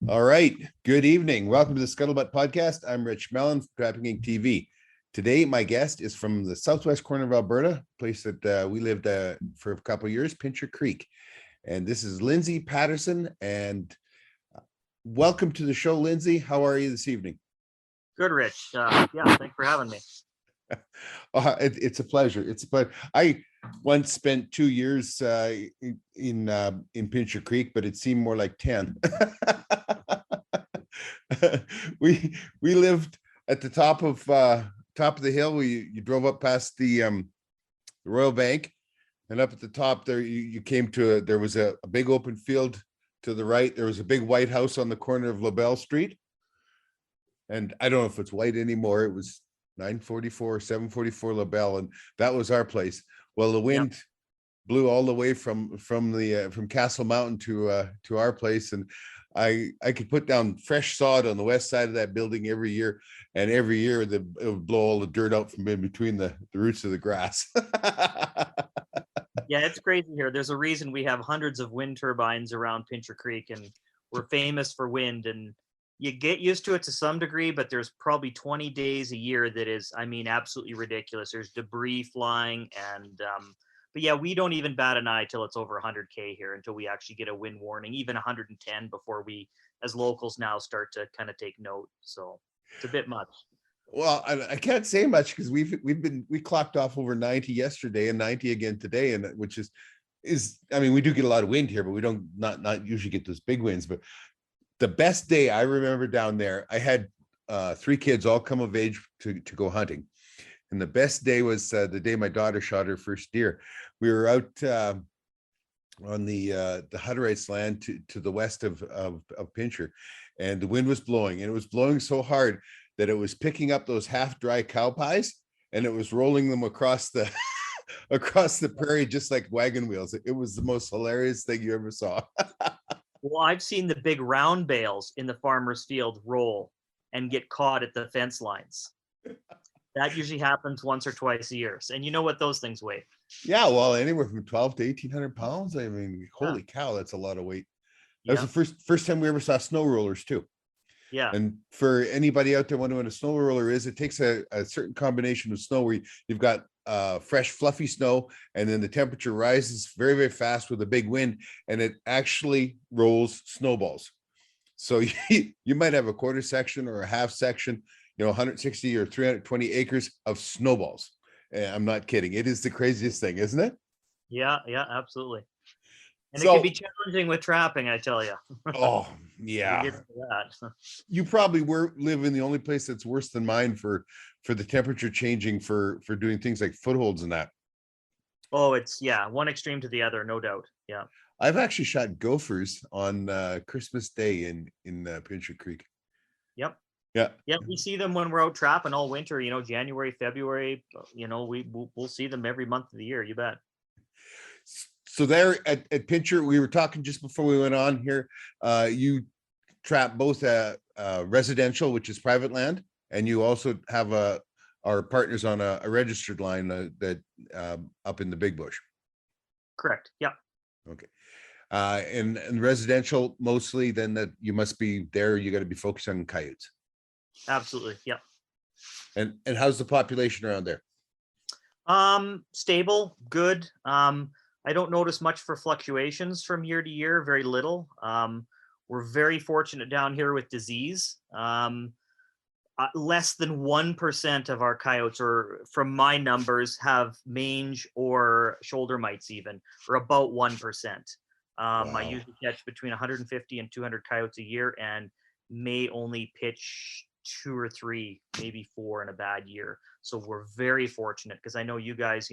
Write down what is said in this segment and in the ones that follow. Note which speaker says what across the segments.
Speaker 1: All right. Good evening. Welcome to the Scuttlebutt podcast. I'm Rich Mellon from Trapping Inc. TV. Today, my guest is from the southwest corner of Alberta, a place that we lived for a couple of years, Pincher Creek. And this is Lindsey Patterson. And welcome to the show, Lindsey. How are you this evening?
Speaker 2: Good, Rich. Thanks for having me.
Speaker 1: It's a pleasure. It's a pleasure. I once spent 2 years in Pincher Creek, but it seemed more like 10. we lived at the top of the hill. You drove up past the Royal Bank, and up at the top there you came to there was a big open field to the right. There was a big white house on the corner of LaBelle Street, and I don't know if it's white anymore. It was 944, 744 LaBelle, and that was our place. Well, the wind blew all the way from Castle Mountain to our place, and I could put down fresh sod on the west side of that building every year, and every year it would blow all the dirt out from in between the roots of the grass.
Speaker 2: Yeah, it's crazy here. There's a reason we have hundreds of wind turbines around Pincher Creek, and we're famous for wind. And you get used to it to some degree, but there's probably 20 days a year that is, absolutely ridiculous. There's debris flying, and but yeah, we don't even bat an eye till it's over 100K here, until we actually get a wind warning, even 110 before we, as locals now, start to kind of take note. So it's a bit much.
Speaker 1: Well, I can't say much because we clocked off over 90 yesterday and 90 again today, and which is we do get a lot of wind here, but we don't not usually get those big winds. But the best day I remember down there, I had 3 kids all come of age to go hunting. And the best day was the day my daughter shot her first deer. We were out on the Hutterites' land to the west of Pincher, and the wind was blowing, and it was blowing so hard that it was picking up those half-dry cow pies, and it was rolling them across the across the prairie just like wagon wheels. It was the most hilarious thing you ever saw.
Speaker 2: Well, I've seen the big round bales in the farmer's field roll and get caught at the fence lines. That usually happens once or twice a year. And you know what those things weigh?
Speaker 1: Yeah, well, anywhere from 12 to 1,800 pounds. I mean, holy cow, that's a lot of weight. That was the first time we ever saw snow rollers too.
Speaker 2: Yeah.
Speaker 1: And for anybody out there wondering what a snow roller is, it takes a certain combination of snow where you've got fresh, fluffy snow, and then the temperature rises very, very fast with a big wind, and it actually rolls snowballs. So you might have a quarter section or a half section, 160 or 320 acres of snowballs. And I'm not kidding. It is the craziest thing, isn't it?
Speaker 2: Yeah, absolutely. And so, it can be challenging with trapping, I tell you.
Speaker 1: Oh, yeah. You probably live in the only place that's worse than mine for the temperature changing for doing things like footholds and that.
Speaker 2: Oh, it's one extreme to the other, no doubt. Yeah.
Speaker 1: I've actually shot gophers on Christmas Day in Pincher Creek.
Speaker 2: Yep.
Speaker 1: Yeah.
Speaker 2: Yeah, we see them when we're out trapping all winter, January, February, we'll see them every month of the year, you bet.
Speaker 1: So there at Pincher, we were talking just before we went on here, you trap both residential, which is private land, and you also have our partners on a registered line that up in the Big Bush.
Speaker 2: Correct. Yeah.
Speaker 1: Okay. And residential mostly, then that you must be there. You got to be focused on coyotes.
Speaker 2: Absolutely. Yeah.
Speaker 1: And how's the population around there?
Speaker 2: Stable, good. I don't notice much for fluctuations from year to year, very little. We're very fortunate down here with disease. Less than 1% of our coyotes, or from my numbers, have mange or shoulder mites even, or about 1%. Wow. I usually catch between 150 and 200 coyotes a year, and may only pitch 2 or 3, maybe 4 in a bad year. So we're very fortunate, because I know you guys,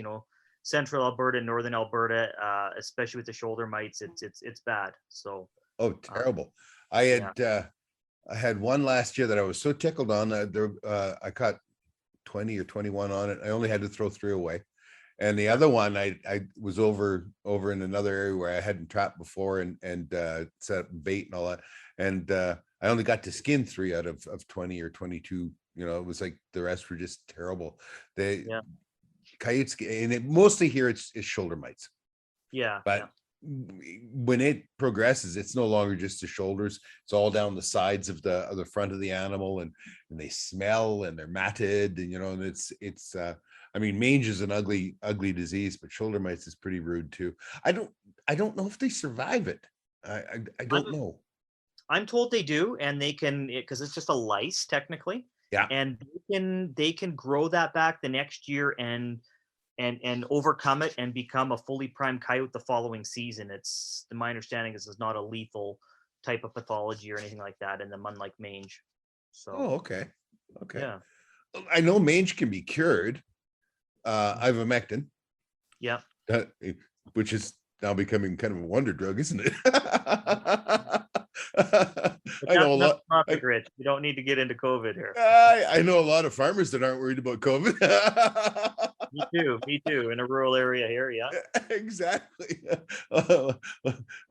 Speaker 2: Central Alberta, Northern Alberta, especially with the shoulder mites, it's bad. So
Speaker 1: terrible. I had one last year that I was so tickled on. I caught 20 or 21 on it. I only had to throw 3 away, and the other one I was over in another area where I hadn't trapped before and set up bait and all that, and I only got to skin 3 out of 20 or 22. It was like the rest were just terrible. Coyotes, and mostly here it's shoulder mites.
Speaker 2: Yeah.
Speaker 1: But when it progresses, it's no longer just the shoulders, it's all down the sides of the front of the animal, and they smell and they're matted, and and it's I mean, mange is an ugly disease, but shoulder mites is pretty rude too. I don't know if they survive it. I don't know.
Speaker 2: I'm told they do, and they can, because it's just a lice technically,
Speaker 1: Yeah.
Speaker 2: and they can grow that back the next year and overcome it and become a fully primed coyote the following season. It's my understanding is it's not a lethal type of pathology or anything like that in them, unlike mange. So
Speaker 1: Oh, okay.
Speaker 2: yeah,
Speaker 1: I know mange can be cured. Ivermectin,
Speaker 2: yeah.
Speaker 1: uh, which is now becoming kind of a wonder drug, isn't it?
Speaker 2: But
Speaker 1: I know a
Speaker 2: that's
Speaker 1: lot.
Speaker 2: topic, Rich. You don't need to get into COVID here.
Speaker 1: I know a lot of farmers that aren't worried about COVID.
Speaker 2: Me too. Me too. In a rural area here, yeah.
Speaker 1: Exactly.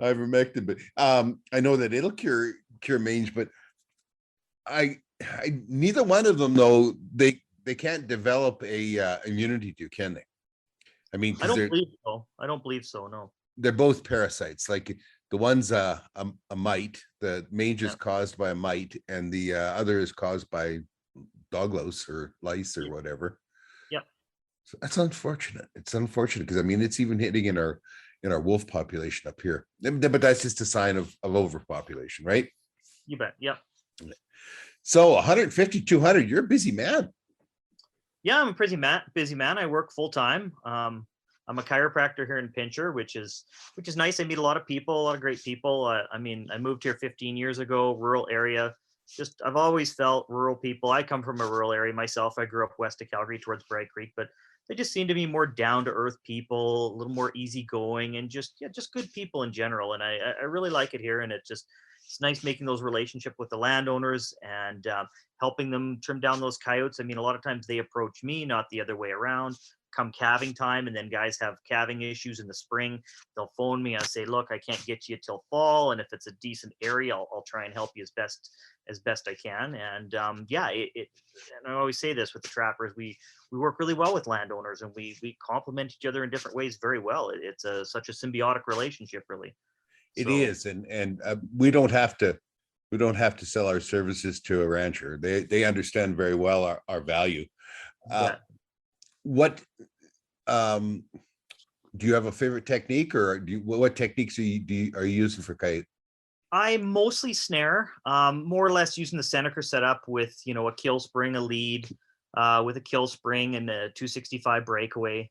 Speaker 1: Ivermectin, but I know that it'll cure mange, but I neither one of them though, they can't develop a immunity to, can they? I mean,
Speaker 2: I
Speaker 1: because
Speaker 2: don't believe so. I don't believe so. No.
Speaker 1: they're both parasites. Like the one's a mite. The mange is
Speaker 2: Yeah.
Speaker 1: caused by a mite, and the other is caused by dog louse or lice or
Speaker 2: Yeah.
Speaker 1: whatever.
Speaker 2: Yep.
Speaker 1: So that's unfortunate. It's unfortunate because I mean it's even hitting in our wolf population up here. But that's just a sign of overpopulation, right?
Speaker 2: You bet. Yep.
Speaker 1: So 150, 200, you're a busy man.
Speaker 2: Yeah, I'm a busy man. I work full time. I'm a chiropractor here in Pincher, which is nice. I meet a lot of people, a lot of great people. I mean, I moved here 15 years ago, rural area. Just I've always felt rural people. I come from a rural area myself. I grew up west of Calgary towards Prairie Creek, but they just seem to be more down to earth people, a little more easygoing, and just good people in general. And I really like it here, and it's nice making those relationship with the landowners and helping them trim down those coyotes. I mean, a lot of times they approach me, not the other way around. Come calving time, and then guys have calving issues in the spring. They'll phone me. I say, look, I can't get you till fall, and if it's a decent area, I'll try and help you as best I can. And yeah, and I always say this with the trappers, we work really well with landowners, and we complement each other in different ways very well. It's such a symbiotic relationship, really.
Speaker 1: It
Speaker 2: So
Speaker 1: is, and we don't have to sell our services to a rancher. They understand very well our value. Uh,
Speaker 2: yeah.
Speaker 1: what do you have a favorite technique, or what techniques are you using for coyote?
Speaker 2: I mostly snare, more or less using the Seneca setup with a kill spring, a lead, with a kill spring and a 265 breakaway.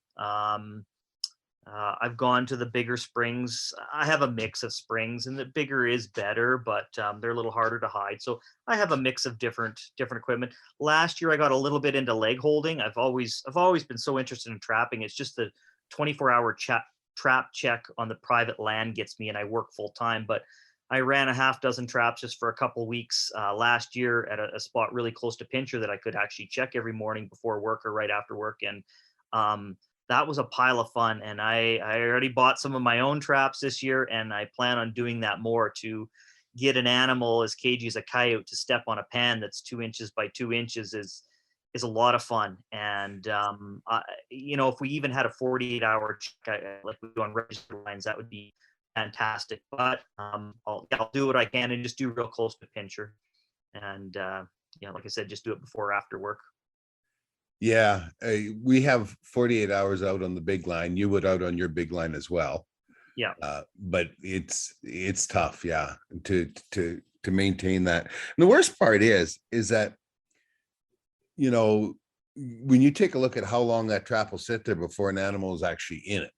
Speaker 2: I've gone to the bigger springs. I have a mix of springs, and the bigger is better, but they're a little harder to hide. So I have a mix of different equipment. Last year, I got a little bit into leg holding. I've always been so interested in trapping. It's just the 24-hour trap check on the private land gets me, and I work full time. But I ran a half dozen traps just for a couple weeks last year at a spot really close to Pincher that I could actually check every morning before work or right after work, and that was a pile of fun. And I already bought some of my own traps this year, and I plan on doing that more to get an animal as cagey as a coyote to step on a pan that's 2 inches by 2 inches is a lot of fun. And if we even had a 48-hour check, like we do on registered lines, that would be fantastic. But I'll do what I can and just do real close to Pincher, and like I said, just do it before or after work.
Speaker 1: Yeah, we have 48 hours out on the big line. You would out on your big line as well.
Speaker 2: Yeah.
Speaker 1: But it's tough, yeah, to maintain that. And the worst part is that when you take a look at how long that trap will sit there before an animal is actually in it,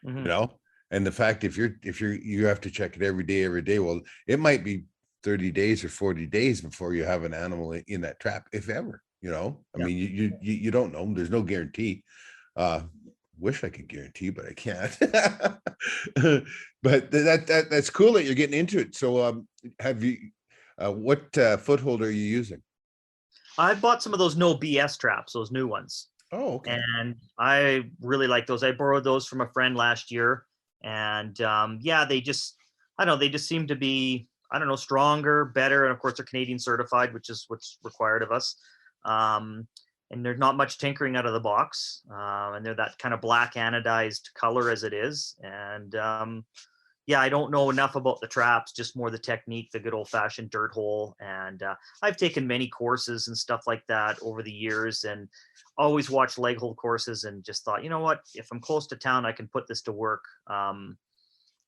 Speaker 2: Mm-hmm.
Speaker 1: and the fact if you have to check it every day, well, it might be 30 days or 40 days before you have an animal in that trap, if ever. I mean, you don't know. There's no guarantee. Wish I could guarantee, but I can't. But that's cool that you're getting into it. So have you what foothold are you using?
Speaker 2: I bought some of those no BS traps, those new ones.
Speaker 1: Oh, okay.
Speaker 2: And I really like those. I borrowed those from a friend last year, and they just, I don't know, they just seem to be, I don't know, stronger, better, and of course they're Canadian certified, which is what's required of us. and there's not much tinkering out of the box. And they're that kind of black anodized color as it is. And yeah, I don't know enough about the traps, just more the technique, the good old fashioned dirt hole. And I've taken many courses and stuff like that over the years, and always watched leg hold courses, and just thought, you know what, if I'm close to town, I can put this to work. And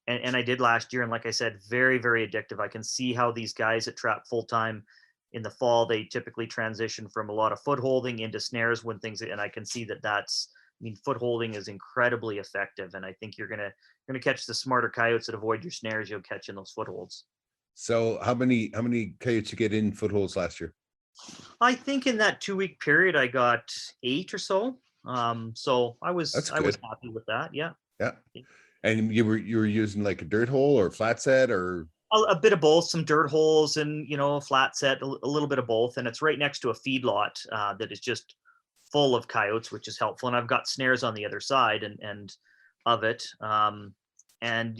Speaker 2: I did last year. And like I said, very, very addictive. I can see how these guys that trap full time in the fall, they typically transition from a lot of foot holding into snares when things, and I can see that that's, I mean, foot holding is incredibly effective. And I think you're gonna catch the smarter coyotes that avoid your snares. You'll catch in those footholds.
Speaker 1: So how many coyotes you get in footholds last year?
Speaker 2: I think in that 2 week period, I got 8 or so. So I was
Speaker 1: That's
Speaker 2: was
Speaker 1: good.
Speaker 2: happy with that. Yeah.
Speaker 1: Yeah. And you were using like a dirt hole or flat set or?
Speaker 2: A bit of both, some dirt holes and, flat set, a little bit of both. And it's right next to a feedlot that is just full of coyotes, which is helpful. And I've got snares on the other side and of it. And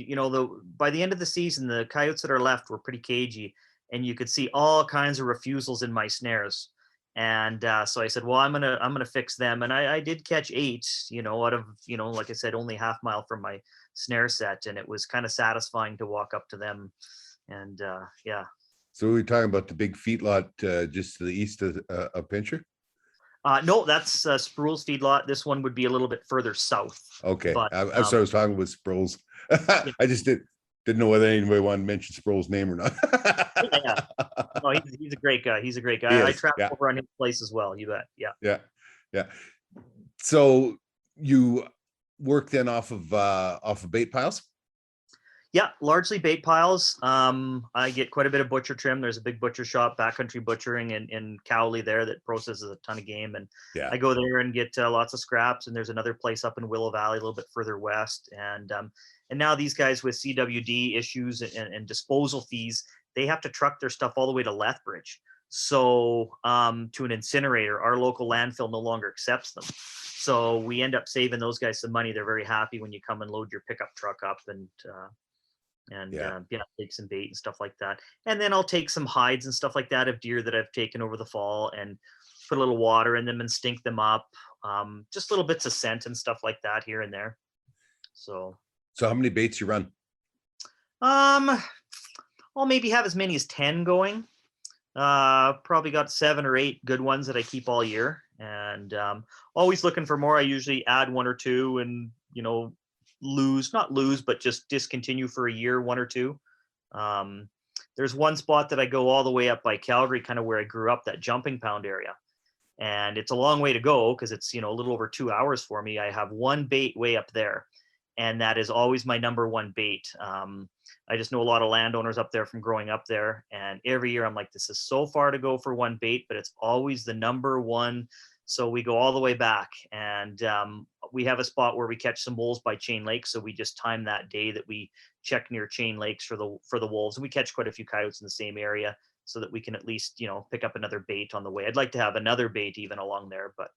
Speaker 2: by the end of the season, the coyotes that are left were pretty cagey, and you could see all kinds of refusals in my snares. And so I said, well, I'm gonna fix them. And I did catch 8, out of, like I said, only half mile from my snare set, and it was kind of satisfying to walk up to them. And yeah.
Speaker 1: So we're talking about the big feedlot just to the east of Pincher?
Speaker 2: No, that's Spruill's feedlot. This one would be a little bit further south.
Speaker 1: Okay,
Speaker 2: But
Speaker 1: that's what I was talking with Sproul's.
Speaker 2: yeah,
Speaker 1: I just didn't know whether anybody wanted to mention Sproul's name or not.
Speaker 2: yeah. No, he's a great guy. He's a great
Speaker 1: He
Speaker 2: guy. I
Speaker 1: is,
Speaker 2: travel
Speaker 1: yeah.
Speaker 2: over on his place as well. You bet. Yeah.
Speaker 1: Yeah, yeah. So you work then off of bait piles?
Speaker 2: Yeah, largely bait piles. I get quite a bit of butcher trim. There's a big butcher shop, Backcountry Butchering in Cowley there, that processes a ton of game, and
Speaker 1: Yeah.
Speaker 2: I go there and get lots of scraps. And there's another place up in Willow Valley, a little bit further west. And now these guys with CWD issues and disposal fees, they have to truck their stuff all the way to Lethbridge. So to an incinerator, our local landfill no longer accepts them. So we end up saving those guys some money. They're very happy when you come and load your pickup truck up and
Speaker 1: Yeah.
Speaker 2: take some bait and stuff like that. And then I'll take some hides and stuff like that of deer that I've taken over the fall and put a little water in them and stink them up. Just little bits of scent and stuff like that here and there. So
Speaker 1: how many baits you run?
Speaker 2: I'll maybe have as many as 10 going. Probably got 7 or 8 good ones that I keep all year, and always looking for more. I usually add 1 or 2 and not lose, but just discontinue for a year, 1 or 2. There's one spot that I go all the way up by Calgary, kind of where I grew up, that Jumping Pound area. And it's a long way to go because it's, a little over 2 hours for me. I have one bait way up there, and that is always my number one bait. I just know a lot of landowners up there from growing up there. And every year I'm like, this is so far to go for one bait, but it's always the number one. So we go all the way back, and we have a spot where we catch some wolves by Chain Lake. So we just time that day that we check near Chain Lakes for the wolves, and we catch quite a few coyotes in the same area, so that we can at least pick up another bait on the way. I'd like to have another bait even along there, but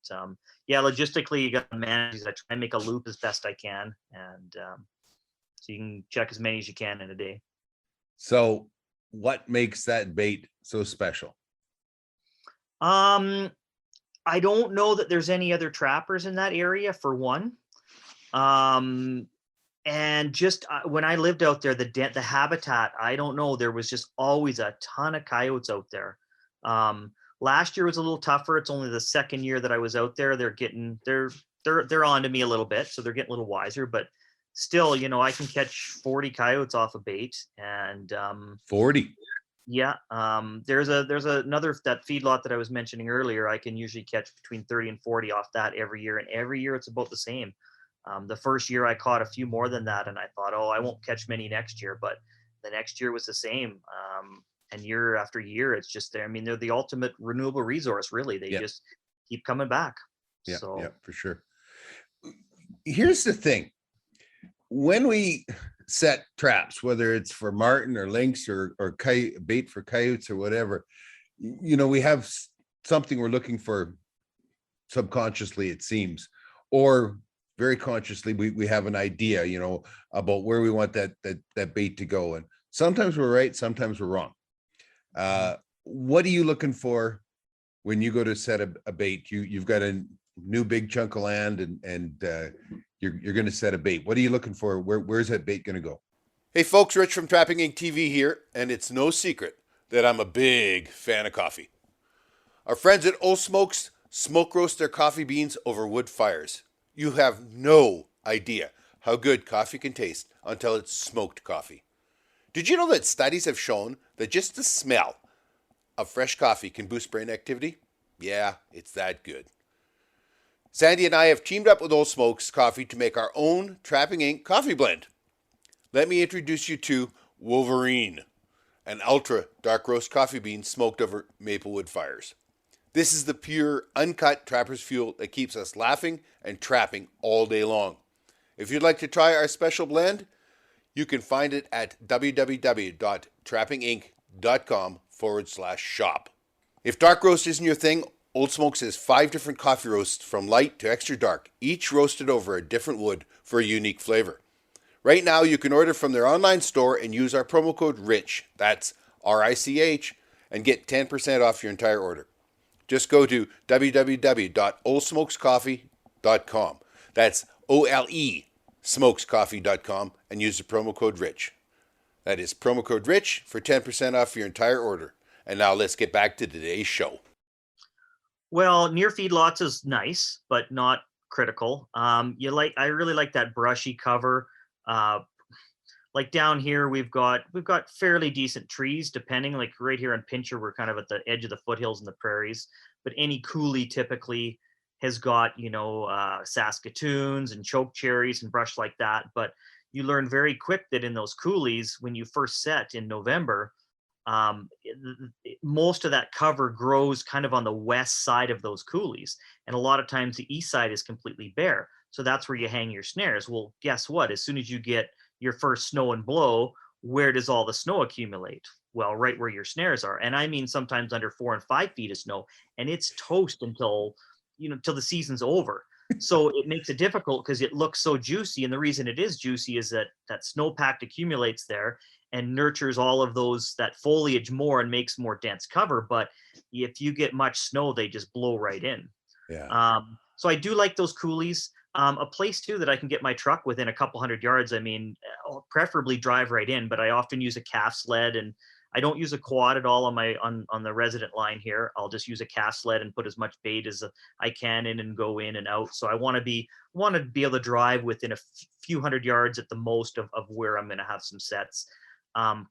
Speaker 2: yeah, logistically you got to manage. I try and make a loop as best I can, and so you can check as many as you can in a day.
Speaker 1: So what makes that bait so special?
Speaker 2: I don't know that there's any other trappers in that area, for one. And just when I lived out there, the habitat, I don't know, there was just always a ton of coyotes out there. Last year was a little tougher. It's only the second year that I was out there. They're on to me a little bit, so they're getting a little wiser, but still, I can catch 40 coyotes off a bait. And
Speaker 1: 40.
Speaker 2: Yeah. There's another, that feedlot that I was mentioning earlier. I can usually catch between 30 and 40 off that every year. And every year it's about the same. The first year I caught a few more than that, and I thought, oh, I won't catch many next year, but the next year was the same. And year after year, it's just there. I mean, they're the ultimate renewable resource, really. They just keep coming back.
Speaker 1: Yeah,
Speaker 2: so.
Speaker 1: Yeah, for sure. Here's the thing. When we set traps, whether it's for marten or lynx or bait for coyotes or whatever, we have something we're looking for subconsciously, it seems, or very consciously we have an idea, about where we want that bait to go. And sometimes we're right, sometimes we're wrong. What are you looking for when you go to set a bait, you've got a new big chunk of land and you're going to set a bait. What are you looking for? Where's that bait going to go?
Speaker 3: Hey folks, Rich from Trapping Inc. TV here, and it's no secret that I'm a big fan of coffee. Our friends at Old Smokes smoke roast their coffee beans over wood fires. You have no idea how good coffee can taste until it's smoked coffee. Did you know that studies have shown that just the smell of fresh coffee can boost brain activity? Yeah, it's that good. Sandy and I have teamed up with Old Smokes Coffee to make our own Trapping Inc. coffee blend. Let me introduce you to Wolverine, an ultra dark roast coffee bean smoked over maple wood fires. This is the pure, uncut trapper's fuel that keeps us laughing and trapping all day long. If you'd like to try our special blend, you can find it at www.trappinginc.com/shop. If dark roast isn't your thing, Old Smokes has 5 different coffee roasts from light to extra dark, each roasted over a different wood for a unique flavor. Right now, you can order from their online store and use our promo code RICH, that's RICH, and get 10% off your entire order. Just go to www.oldsmokescoffee.com. That's OLE smokescoffee.com and use the promo code RICH. That is promo code RICH for 10% off your entire order. And now let's get back to today's show.
Speaker 2: Well, near feedlots is nice, but not critical. I really like that brushy cover. Like down here, we've got fairly decent trees, depending, like right here in Pincher, we're kind of at the edge of the foothills and the prairies, but any coulee typically has got, Saskatoons and choke cherries and brush like that. But you learn very quick that in those coulees, when you first set in November, most of that cover grows kind of on the west side of those coulees. And a lot of times the east side is completely bare. So that's where you hang your snares. Well, guess what? As soon as you get your first snow and blow, where does all the snow accumulate? Well, right where your snares are. And I mean, sometimes under 4 and 5 feet of snow, and it's toast until the season's over. So it makes it difficult because it looks so juicy. And the reason it is juicy is that snowpack accumulates there and nurtures all of that foliage more and makes more dense cover. But if you get much snow, they just blow right in.
Speaker 1: Yeah.
Speaker 2: So I do like those coulees. A place too that I can get my truck within a couple hundred yards. I mean, I'll preferably drive right in, but I often use a calf sled, and I don't use a quad at all on the resident line here. I'll just use a calf sled and put as much bait as I can in and go in and out. So I want to be able to drive within a few hundred yards at the most of where I'm going to have some sets.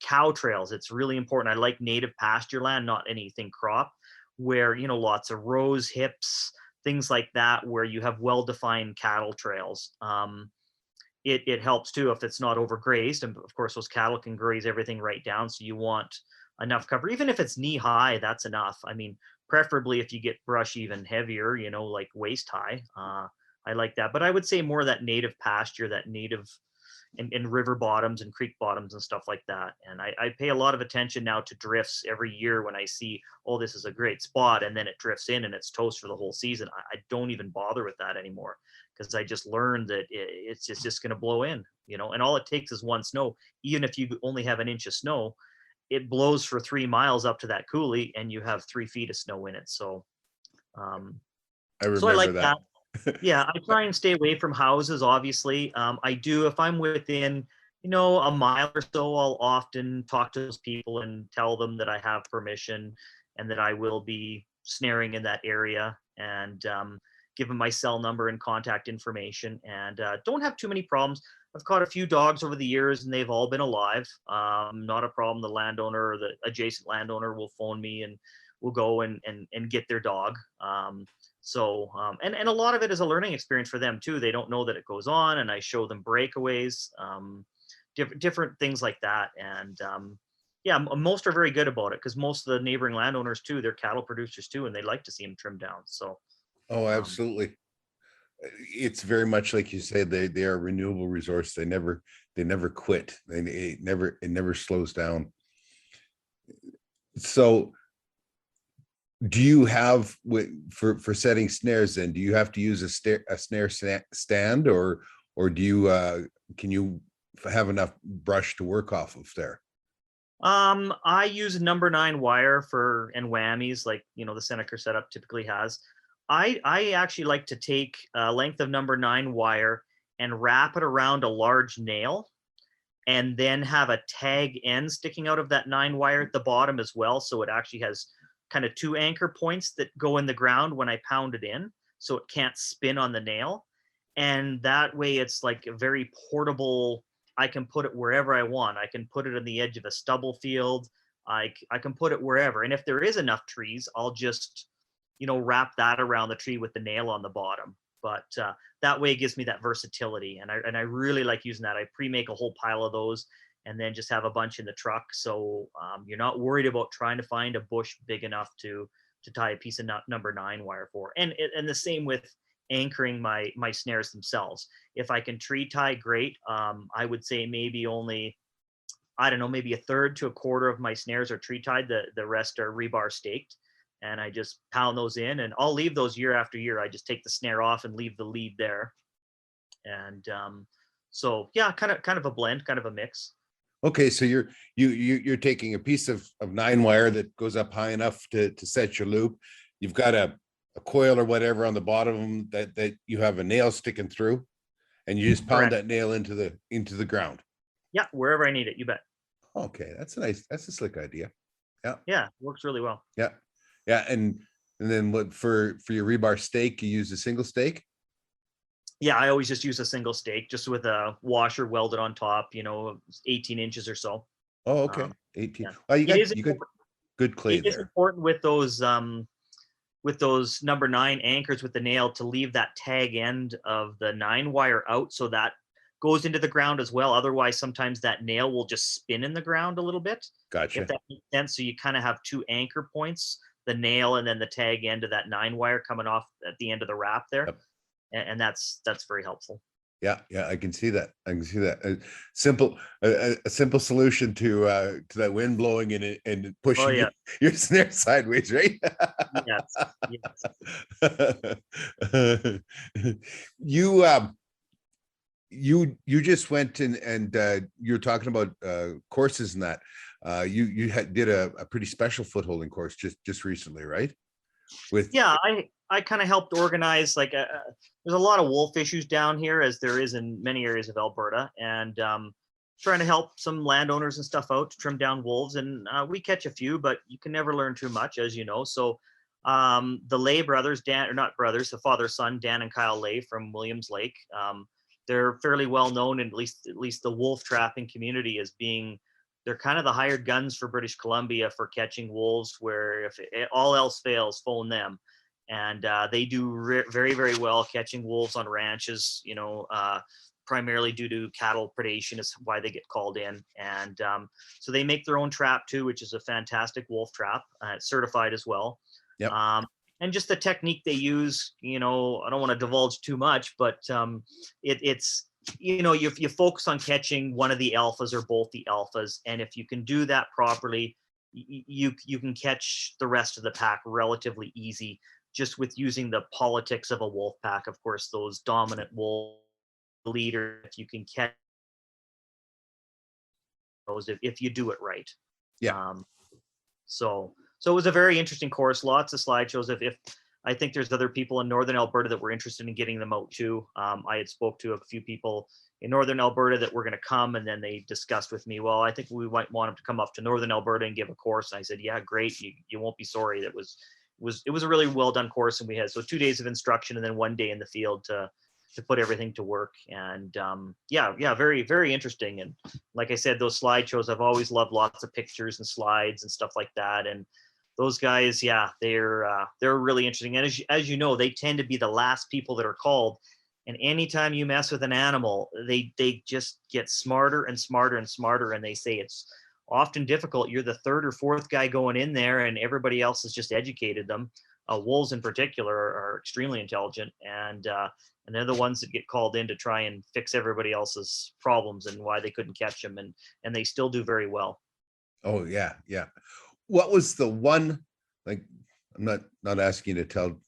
Speaker 2: Cow trails, it's really important. I like native pasture land, not anything crop, where lots of rows, hips, things like that, where you have well-defined cattle trails. It helps too if it's not overgrazed, and of course those cattle can graze everything right down, so you want enough cover. Even if it's knee high, that's enough. I mean, preferably if you get brush even heavier, like waist high. I like that, but I would say more that native pasture, that native and river bottoms and creek bottoms and stuff like that. And I pay a lot of attention now to drifts every year. When I see, oh, this is a great spot, and then it drifts in and it's toast for the whole season, I don't even bother with that anymore, because I just learned that it's just going to blow in, and all it takes is one snow. Even if you only have an inch of snow, it blows for 3 miles up to that coulee and you have 3 feet of snow in it. So
Speaker 1: I remember
Speaker 2: so I like
Speaker 1: that.
Speaker 2: Yeah, I try and stay away from houses, obviously. I do, if I'm within, a mile or so, I'll often talk to those people and tell them that I have permission and that I will be snaring in that area, and give them my cell number and contact information, and don't have too many problems. I've caught a few dogs over the years and they've all been alive. Not a problem. The landowner or the adjacent landowner will phone me and we'll go and get their dog. And a lot of it is a learning experience for them too. They don't know that it goes on, and I show them breakaways, different things like that. And most are very good about it, because most of the neighboring landowners too, they're cattle producers too, and they like to see them trimmed down. So
Speaker 1: Oh, absolutely. It's very much like you said, they are a renewable resource. They never quit. It never slows down. So do you have, for setting snares, then do you have to use a snare stand, or do you can you have enough brush to work off of there?
Speaker 2: I use number 9 wire for and whammies, like the Seneca setup typically has. I actually like to take a length of number 9 wire and wrap it around a large nail, and then have a tag end sticking out of that 9 wire at the bottom as well. So it actually has kind of 2 anchor points that go in the ground when I pound it in, so it can't spin on the nail. And that way it's like a very portable. I can put it wherever I want. I can put it on the edge of a stubble field. I can put it wherever. And if there is enough trees, I'll just, wrap that around the tree with the nail on the bottom. But that way it gives me that versatility. And I really like using that. I pre-make a whole pile of those and then just have a bunch in the truck. So you're not worried about trying to find a bush big enough to tie a piece of number 9 wire for. And the same with anchoring my snares themselves. If I can tree tie, great. I would say maybe only, I don't know, maybe a third to a quarter of my snares are tree tied. The rest are rebar staked, and I just pound those in, and I'll leave those year after year. I just take the snare off and leave the lead there. And so yeah, kind of a blend, kind of a mix.
Speaker 1: Okay, so you're taking a piece of 9 wire that goes up high enough to set your loop. You've got a coil or whatever on the bottom that you have a nail sticking through, and you just pound
Speaker 2: Correct.
Speaker 1: that nail into the ground.
Speaker 2: Yeah, wherever I need it, you bet.
Speaker 1: Okay, that's a slick idea.
Speaker 2: Yeah, works really well.
Speaker 1: Yeah. And then what for your rebar stake, you use a single stake?
Speaker 2: Yeah, I always just use a single stake, just with a washer welded on top, 18 inches or so.
Speaker 1: Oh, okay. 18.
Speaker 2: Yeah.
Speaker 1: Well, you
Speaker 2: It is
Speaker 1: got good clay
Speaker 2: It is
Speaker 1: there.
Speaker 2: important with those number 9 anchors with the nail to leave that tag end of the 9 wire out, so that goes into the ground as well. Otherwise, sometimes that nail will just spin in the ground a little bit,
Speaker 1: Gotcha.
Speaker 2: if that makes sense. So you kind of have 2 anchor points, the nail and then the tag end of that 9 wire coming off at the end of the wrap there.
Speaker 1: Yep.
Speaker 2: And that's very helpful.
Speaker 1: Yeah, I can see that. A simple solution to that wind blowing and pushing
Speaker 2: Oh yeah.
Speaker 1: your snare sideways, right?
Speaker 2: Yes.
Speaker 1: You just went and you're talking about courses and that. You did a pretty special footholding course just recently, right?
Speaker 2: Yeah, I kind of helped organize, like, there's a lot of wolf issues down here, as there is in many areas of Alberta, and trying to help some landowners and stuff out to trim down wolves. And we catch a few, but you can never learn too much, as you know. So the Lay brothers, Dan, or not brothers, the father son, Dan and Kyle Lay from Williams Lake, they're fairly well known in at least the wolf trapping community as being. They're kind of the hired guns for British Columbia for catching wolves, where if all else fails, phone them. And they do very, very well catching wolves on ranches, primarily due to cattle predation is why they get called in. And so they make their own trap too, which is a fantastic wolf trap. It's certified as well.
Speaker 1: Yep.
Speaker 2: And just the technique they use, I don't want to divulge too much, but it's, you focus on catching one of the alphas or both the alphas. And if you can do that properly, you can catch the rest of the pack relatively easy, just with using the politics of a wolf pack. Of course, those dominant wolf leaders, if you can catch those, if you do it right.
Speaker 1: Yeah.
Speaker 2: So it was a very interesting course, lots of slideshows. If I think there's other people in Northern Alberta that were interested in getting them out too. I had spoke to a few people in Northern Alberta that were going to come, and then they discussed with me, well, I think we might want them to come up to Northern Alberta and give a course. And I said, yeah, great. You won't be sorry. It was a really well done course. And we had 2 days of instruction and then 1 day in the field to put everything to work. And very, very interesting. And like I said, those slideshows, I've always loved lots of pictures and slides and stuff like that. And those guys, yeah, they're really interesting. And as you know, they tend to be the last people that are called. And anytime you mess with an animal, they just get smarter and smarter and smarter. And they say it's often difficult. You're the 3rd or 4th guy going in there, and everybody else has just educated them. Wolves in particular are extremely intelligent, and they're the ones that get called in to try and fix everybody else's problems and why they couldn't catch them. And they still do very well.
Speaker 1: Oh yeah. What was the one, like, I'm not asking you to tell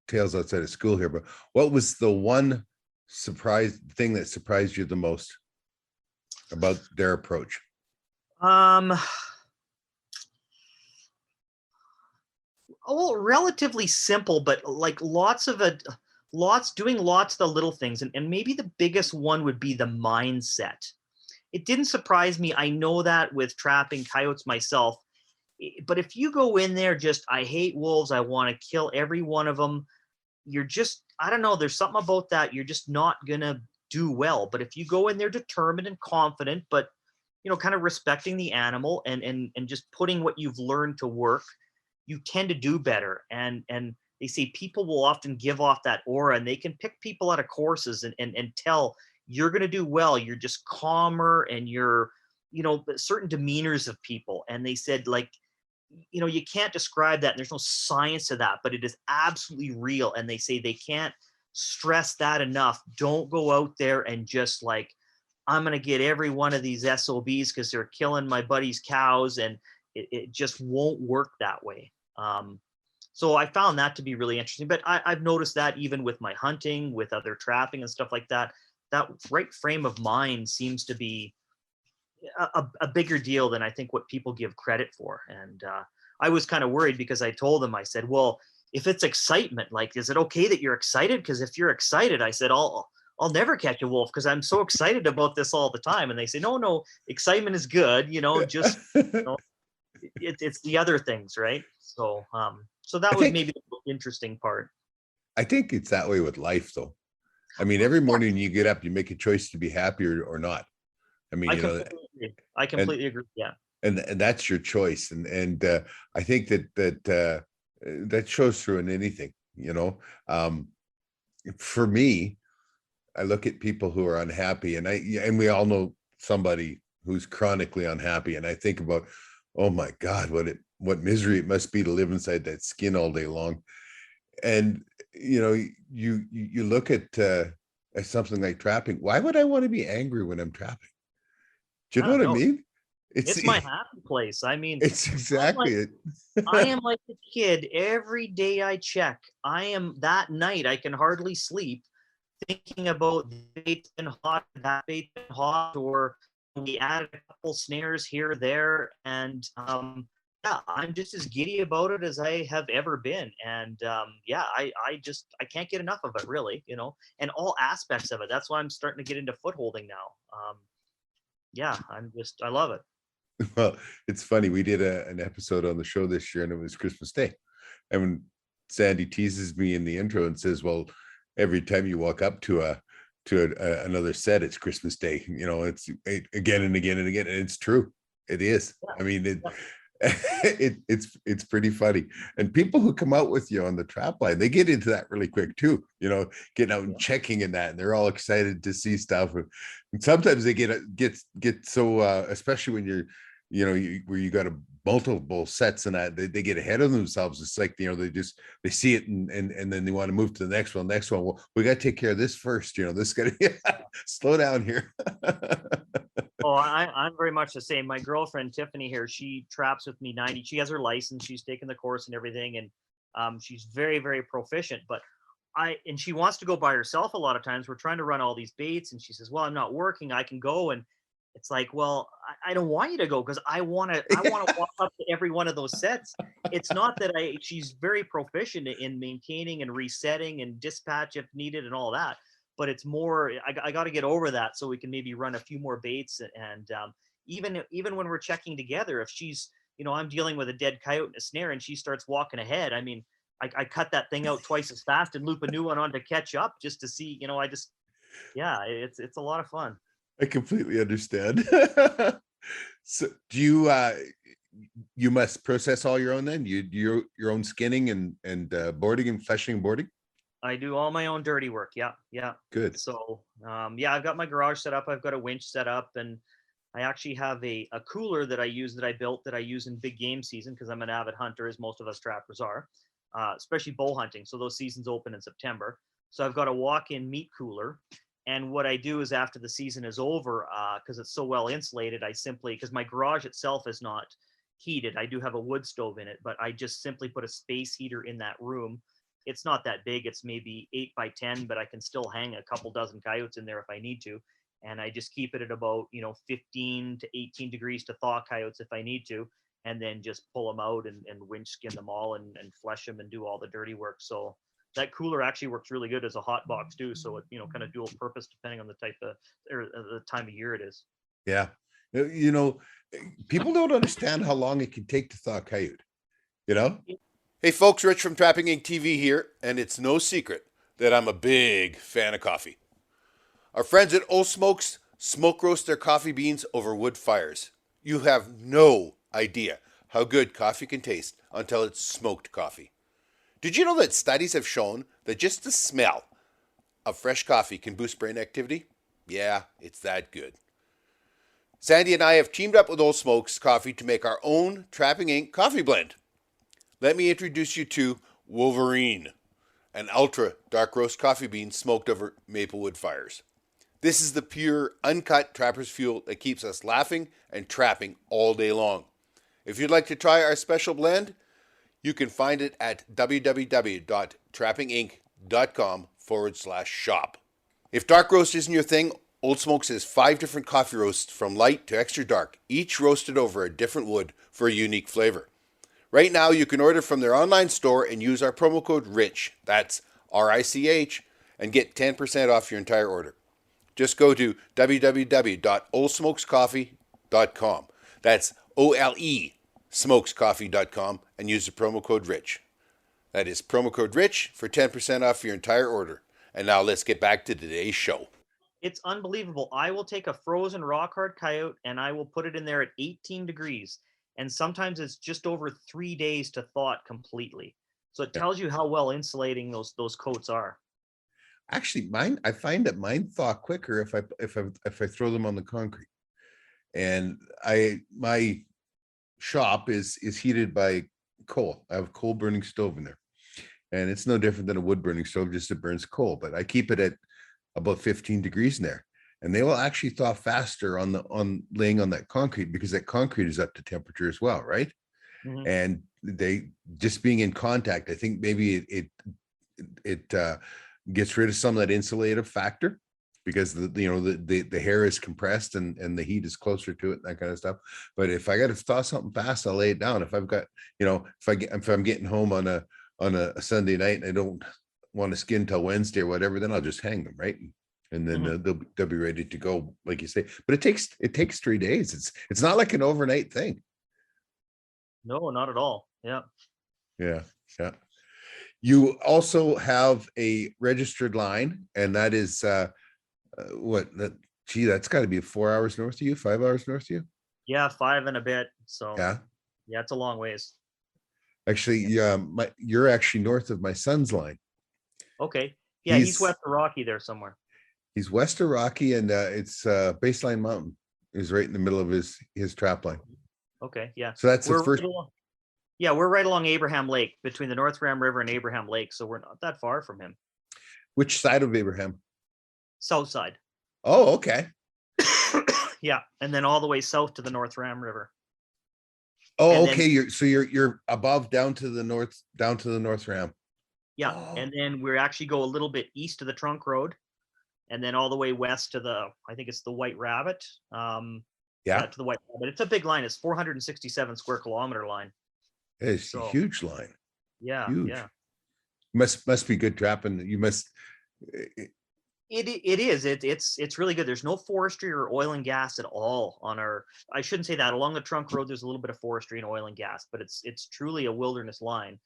Speaker 1: tales outside of school here, but what was the one thing that surprised you the most about their approach?
Speaker 2: Um, well, relatively simple, but like doing lots of the little things. And maybe the biggest one would be the mindset. It didn't surprise me. I know that with trapping coyotes myself. But if you go in there just, I hate wolves, I want to kill every one of them, you're just, I don't know, there's something about that. You're just not going to do well. But if you go in there determined and confident, but, kind of respecting the animal and just putting what you've learned to work, you tend to do better. And they say people will often give off that aura, and they can pick people out of courses and tell you're going to do well. You're just calmer, and you're, certain demeanors of people. And they said, like, you can't describe that. And there's no science to that, but it is absolutely real. And they say they can't stress that enough. Don't go out there and just like, I'm going to get every one of these SOBs because they're killing my buddy's cows. And it just won't work that way. So I found that to be really interesting. But I've noticed that even with my hunting, with other trapping and stuff like that, that right frame of mind seems to be a bigger deal than I think what people give credit for. And I was kind of worried because I told them, I said, well, if it's excitement, like, is it okay that you're excited? Because if you're excited, I said, I'll never catch a wolf because I'm so excited about this all the time. And they say, no, excitement is good. Just, it's the other things. Right. So that
Speaker 1: I
Speaker 2: was
Speaker 1: think
Speaker 2: maybe the most interesting part.
Speaker 1: I think it's that way with life, though. I mean, every morning you get up, you make a choice to be happy or not. I mean,
Speaker 2: I completely agree. I
Speaker 1: and
Speaker 2: completely agree. Yeah.
Speaker 1: and that's your choice. And I think that shows through in anything. For me, I look at people who are unhappy, and we all know somebody who's chronically unhappy, and I think about, oh my God, what misery it must be to live inside that skin all day long. And you look at something like trapping. Why would I want to be angry when I'm trapping? Do you know what I
Speaker 2: No,
Speaker 1: mean? It's
Speaker 2: it's my happy place. I mean,
Speaker 1: it's
Speaker 2: I'm
Speaker 1: exactly
Speaker 2: like,
Speaker 1: it.
Speaker 2: I am like a kid. Every day I check, I am that night I can hardly sleep thinking about the bait's been hot, that bait's been hot, or we added a couple snares here or there. And yeah, I'm just as giddy about it as I have ever been. And yeah, I can't get enough of it, really, and all aspects of it. That's why I'm starting to get into footholding now. Yeah, I love it.
Speaker 1: Well, it's funny. We did an episode on the show this year, and it was Christmas Day. And when Sandy teases me in the intro and says, "Well, every time you walk up to another set, it's Christmas Day." It's again and again and again, and it's true. It is.
Speaker 2: Yeah,
Speaker 1: I mean,
Speaker 2: yeah,
Speaker 1: it's pretty funny. And people who come out with you on the trap line, they get into that really quick too. Getting out and
Speaker 2: yeah.
Speaker 1: checking in that, and they're all excited to see stuff. And sometimes they get so, especially when you're, where you got a multiple sets and that they get ahead of themselves. It's like, they see it and then they want to move to the next one. Well, we got to take care of this first. This got to slow down here.
Speaker 2: Oh, I'm very much the same. My girlfriend Tiffany here, she traps with me 90. She has her license. She's taken the course and everything, and she's very, very proficient. But and she wants to go by herself a lot of times. We're trying to run all these baits, and she says, "Well, I'm not working. I can go." And it's like, well, I don't want you to go because I want to. I want to walk up to every one of those sets. It's not that she's very proficient in maintaining and resetting and dispatch if needed and all that, but it's more I got to get over that so we can maybe run a few more baits. And even when we're checking together, if she's, I'm dealing with a dead coyote and a snare and she starts walking ahead, I mean, I cut that thing out twice as fast and loop a new one on to catch up just to see, yeah, it's a lot of fun.
Speaker 1: I completely understand. So do you must process all your own then? You do your own skinning and boarding and fleshing and boarding?
Speaker 2: I do all my own dirty work. Yeah, yeah.
Speaker 1: Good.
Speaker 2: So yeah, I've got my garage set up. I've got a winch set up, and I actually have a cooler that I built that I use in big game season because I'm an avid hunter, as most of us trappers are, especially bow hunting. So those seasons open in September. So I've got a walk-in meat cooler. And what I do is after the season is over, because it's so well insulated, because my garage itself is not heated. I do have a wood stove in it, but I just simply put a space heater in that room. It's not that big. It's maybe 8 by 10, but I can still hang a couple dozen coyotes in there if I need to. and I just keep it at about 15 to 18 degrees to thaw coyotes if I need to, and then just pull them out and winch skin them all and flesh them and do all the dirty work. So that cooler actually works really good as a hot box too. So it kind of dual purpose depending on the type of or the time of year it is.
Speaker 1: Yeah. People don't understand how long it can take to thaw a coyote, you know?
Speaker 3: Hey folks, Rich from Trapping Inc. TV here, and it's no secret that I'm a big fan of coffee. Our friends at Old Smokes smoke roast their coffee beans over wood fires. You have no idea how good coffee can taste until it's smoked coffee. Did you know that studies have shown that just the smell of fresh coffee can boost brain activity? Yeah, it's that good. Sandy and I have teamed up with Old Smokes Coffee to make our own Trapping Inc. coffee blend. Let me introduce you to Wolverine, an ultra dark roast coffee bean smoked over maple wood fires. This is the pure, uncut trapper's fuel that keeps us laughing and trapping all day long. If you'd like to try our special blend, you can find it at www.trappinginc.com/shop. If dark roast isn't your thing, Old Smokes has 5 different coffee roasts from light to extra dark, each roasted over a different wood for a unique flavor. Right now, you can order from their online store and use our promo code RICH, that's RICH, and get 10% off your entire order. Just go to www.oldsmokescoffee.com. That's OLE smokescoffee.com and use the promo code RICH. That is promo code RICH for 10% off your entire order. And now let's get back to today's show.
Speaker 2: It's unbelievable. I will take a frozen rock hard coyote and I will put it in there at 18 degrees. And sometimes it's just over 3 days to thaw it completely. So it tells you how well insulating those coats are.
Speaker 1: Actually, I find that mine thaw quicker if I throw them on the concrete. And my shop is heated by coal. I have a coal burning stove in there. And it's no different than a wood burning stove, just it burns coal. But I keep it at about 15 degrees in there. And they will actually thaw faster on laying on that concrete, because that concrete is up to temperature as well, right?
Speaker 2: Mm-hmm.
Speaker 1: And they just being in contact, I think maybe it gets rid of some of that insulative factor, because the hair is compressed and the heat is closer to it, that kind of stuff. But if I got to thaw something fast, I'll lay it down. If I've got, if I'm getting home on a Sunday night and I don't want to skin till Wednesday or whatever, then I'll just hang them, right? And then they'll be ready to go, like you say. But it takes 3 days. It's not like an overnight thing.
Speaker 2: No, not at all. Yeah.
Speaker 1: Yeah. You also have a registered line, and that is that's got to be 4 hours north of you, 5 hours north of you.
Speaker 2: Yeah, 5 and a bit. So
Speaker 1: yeah,
Speaker 2: it's a long ways.
Speaker 1: Actually, you're actually north of my son's line.
Speaker 2: Okay. Yeah, he's west of Rocky there somewhere.
Speaker 1: He's west of Rocky, and it's Baseline Mountain is right in the middle of his trap line.
Speaker 2: Okay, yeah.
Speaker 1: So that's the first.
Speaker 2: We're right along Abraham Lake, between the North Ram River and Abraham Lake, so we're not that far from him.
Speaker 1: Which side of Abraham?
Speaker 2: South side.
Speaker 1: Oh, okay.
Speaker 2: Yeah, and then all the way south to the North Ram River.
Speaker 1: Oh, okay. You're above down to the north Ram.
Speaker 2: Yeah, and then we actually go a little bit east of the Trunk Road, and then all the way west to I think it's the White Rabbit. To the White Rabbit. It's a big line. It's 467 square kilometer line.
Speaker 1: It's a huge line.
Speaker 2: Yeah,
Speaker 1: huge.
Speaker 2: Yeah.
Speaker 1: Must be good trapping. You must.
Speaker 2: It is. It's really good. There's no forestry or oil and gas at all on our. I shouldn't say that. Along the Trunk Road, there's a little bit of forestry and oil and gas, but it's truly a wilderness line.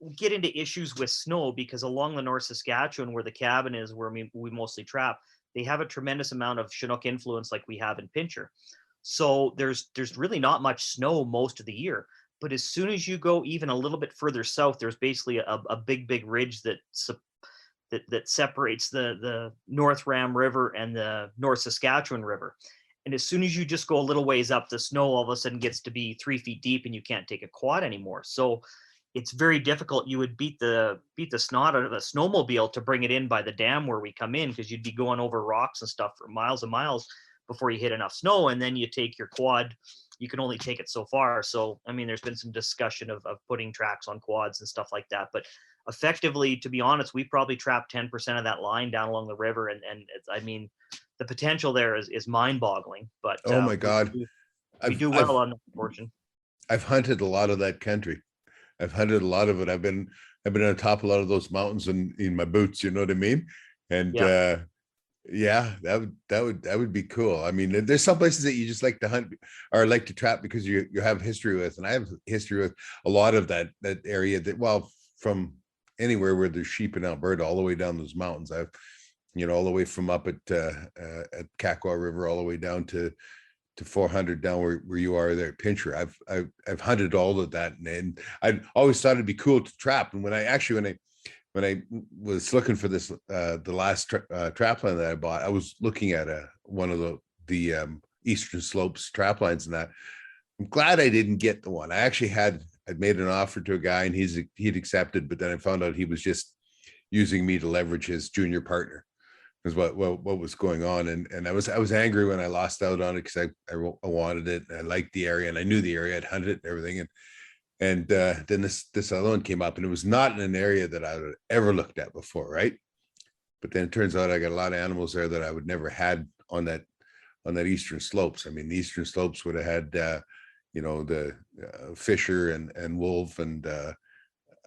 Speaker 2: We get into issues with snow because along the North Saskatchewan, where the cabin is, where we mostly trap, they have a tremendous amount of Chinook influence, like we have in Pincher. So there's really not much snow most of the year. But as soon as you go even a little bit further south, there's basically a big ridge that separates the North Ram River and the North Saskatchewan River. And as soon as you just go a little ways up, the snow all of a sudden gets to be 3 feet deep and you can't take a quad anymore. So it's very difficult. You would beat the snot out of a snowmobile to bring it in by the dam where we come in, because you'd be going over rocks and stuff for miles and miles before you hit enough snow. And then you take your quad, you can only take it so far. So, I mean, there's been some discussion of putting tracks on quads and stuff like that. But effectively, to be honest, we probably trapped 10% of that line down along the river. And I mean, the potential there is mind-boggling. But
Speaker 1: Oh my God.
Speaker 2: we
Speaker 1: I've
Speaker 2: do well on that portion.
Speaker 1: I've hunted a lot of that country. I've hunted a lot of it. I've been on top of a lot of those mountains in my boots, you know what I mean? And
Speaker 2: Yeah.
Speaker 1: yeah, that would be cool. I mean, there's some places that you just like to hunt or like to trap because you have history with, and I have history with a lot of that area that, well, from anywhere where there's sheep in Alberta all the way down those mountains. I've, all the way from up at Kakwa River all the way down to 400 down where you are there at Pincher. I've hunted all of that, and I always thought it'd be cool to trap. And when I was looking for this the last trap line that I bought, I was looking at one of the Eastern Slopes trap lines, and that I'm glad I didn't get the one. I'd made an offer to a guy, and he'd accepted, but then I found out he was just using me to leverage his junior partner. Is what was going on, and I was angry when I lost out on it because I wanted it, and I liked the area, and I knew the area, I'd hunted it and everything, and then this other one came up, and it was not in an area that I would ever looked at before, right? But then it turns out I got a lot of animals there that I would never had on that Eastern Slopes. I mean, the Eastern Slopes would have had the fisher and wolf and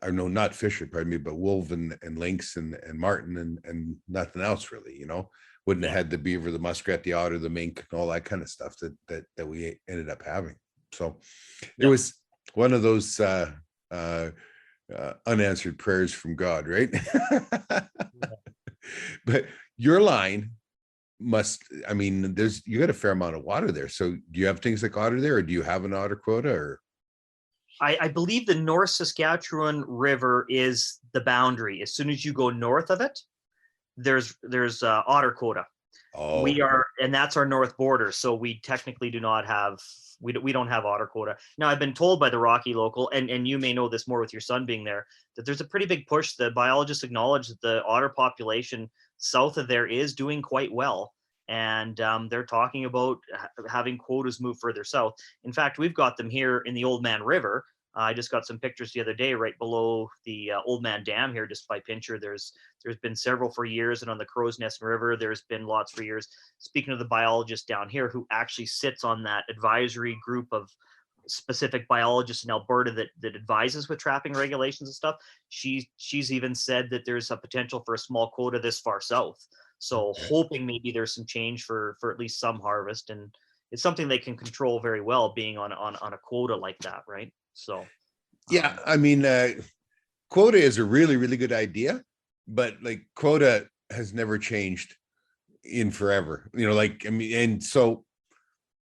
Speaker 1: or no, not fisher, pardon me, but wolf and lynx and marten and nothing else really, wouldn't have had the beaver, the muskrat, the otter, the mink, and all that kind of stuff that we ended up having. So it was one of those unanswered prayers from God, right? But your line you got a fair amount of water there. So do you have things like otter there, or do you have an otter quota, or?
Speaker 2: I believe the North Saskatchewan River is the boundary. As soon as you go north of it, there's otter quota.
Speaker 1: Oh.
Speaker 2: And that's our north border. So we technically do not have, we don't have otter quota. Now, I've been told by the Rocky local, and you may know this more with your son being there, that there's a pretty big push. The biologists acknowledge that the otter population south of there is doing quite well. And they're talking about having quotas move further south. In fact, we've got them here in the Old Man River. I just got some pictures the other day right below the Old Man Dam here, just by Pincher. There's been several for years, and on the Crow's Nest River, there's been lots for years. Speaking of the biologist down here, who actually sits on that advisory group of specific biologists in Alberta that advises with trapping regulations and stuff, she's even said that there's a potential for a small quota this far south. So hoping maybe there's some change for at least some harvest, and it's something they can control very well, being on a quota like that, right? So
Speaker 1: yeah, I mean, quota is a really, really good idea, but like quota has never changed in forever, and so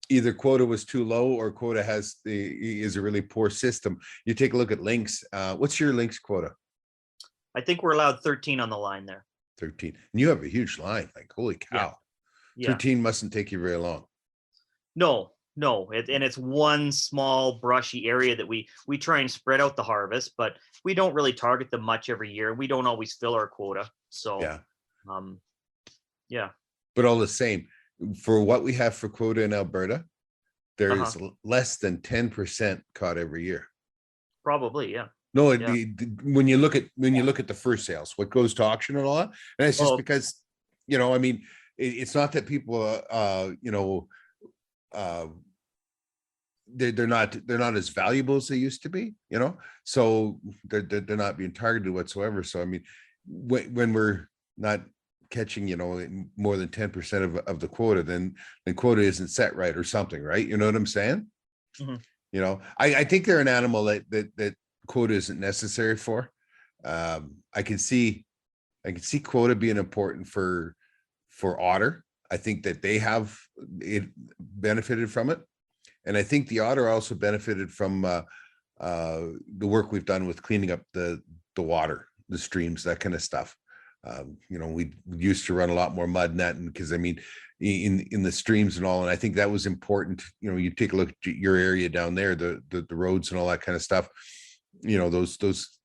Speaker 1: either quota was too low or quota is a really poor system. You take a look at lynx. What's your lynx quota?
Speaker 2: I think we're allowed 13 on the line there.
Speaker 1: 13. And you have a huge line, like holy cow.
Speaker 2: Yeah.
Speaker 1: 13 mustn't take you very long.
Speaker 2: No, and it's one small brushy area that we try and spread out the harvest, but we don't really target them much every year. We don't always fill our quota. So yeah.
Speaker 1: But all the same, for what we have for quota in Alberta, there is less than 10% caught every year.
Speaker 2: Probably, yeah.
Speaker 1: No, when you look at the first sales, what goes to auction and all that, and it's just because, it's not that people, they're not as valuable as they used to be, so they're not being targeted whatsoever. So I mean, when we're not catching, more than 10% of the quota, then quota isn't set right or something, right? You know what I'm saying?
Speaker 2: Mm-hmm.
Speaker 1: I think they're an animal that quota isn't necessary for. I can see quota being important for otter. I think that they have it benefited from it, and I think the otter also benefited from the work we've done with cleaning up the water, the streams, that kind of stuff. We used to run a lot more mud netting because in the streams and all, and I think that was important. You take a look at your area down there, the roads and all that kind of stuff. Those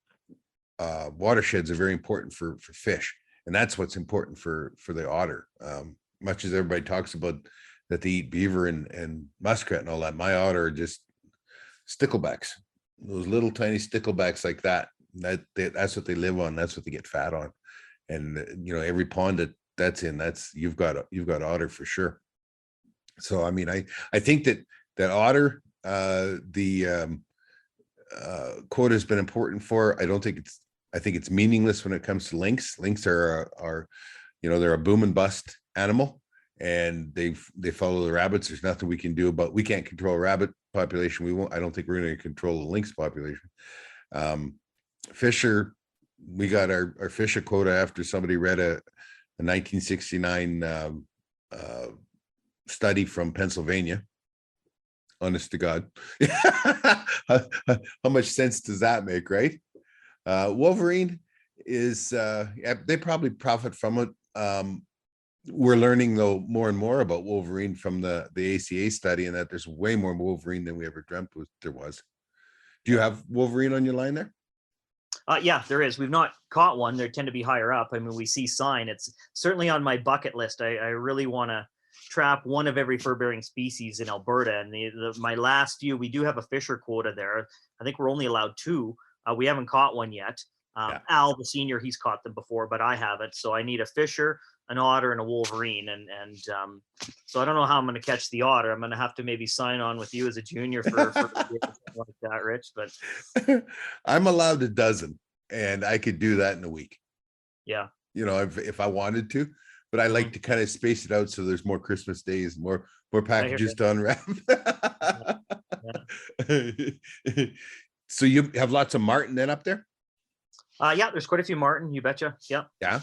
Speaker 1: watersheds are very important for fish, and that's what's important for the otter. Much as everybody talks about that they eat beaver and muskrat and all that, my otter are just sticklebacks, those little tiny sticklebacks like that. That's what they live on. That's what they get fat on. And every pond that's in. That's you've got otter for sure. So I mean, I think that otter, the quota has been important for. I think it's meaningless when it comes to lynx. Lynx are they're a boom and bust animal, and they follow the rabbits. There's nothing we can do about. We can't control a rabbit population. We won't. I don't think we're going to control the lynx population. Fisher, we got our fisher quota after somebody read a 1969 study from Pennsylvania. Honest to God. How much sense does that make, right? Wolverine is they probably profit from it. We're learning though more and more about Wolverine from the ACA study, and that there's way more Wolverine than we ever dreamt there was. Do you have Wolverine on your line there?
Speaker 2: Yeah, there is. We've not caught one. They tend to be higher up. I mean, we see sign. It's certainly on my bucket list. I really want to trap one of every fur-bearing species in Alberta. And my last few, we do have a fisher quota there. I think we're only allowed 2. We haven't caught one yet. Al, the senior, he's caught them before, but I haven't. So I need a fisher, an otter, and a wolverine. And so I don't know how I'm going to catch the otter. I'm going to have to maybe sign on with you as a junior for something like that, Rich. But
Speaker 1: I'm allowed a dozen, and I could do that in a week.
Speaker 2: Yeah.
Speaker 1: If I wanted to, but I like to kind of space it out so there's more Christmas days, more packages to unwrap. Yeah. So you have lots of marten then up there?
Speaker 2: Yeah, there's quite a few marten, you betcha. Yeah.
Speaker 1: Yeah.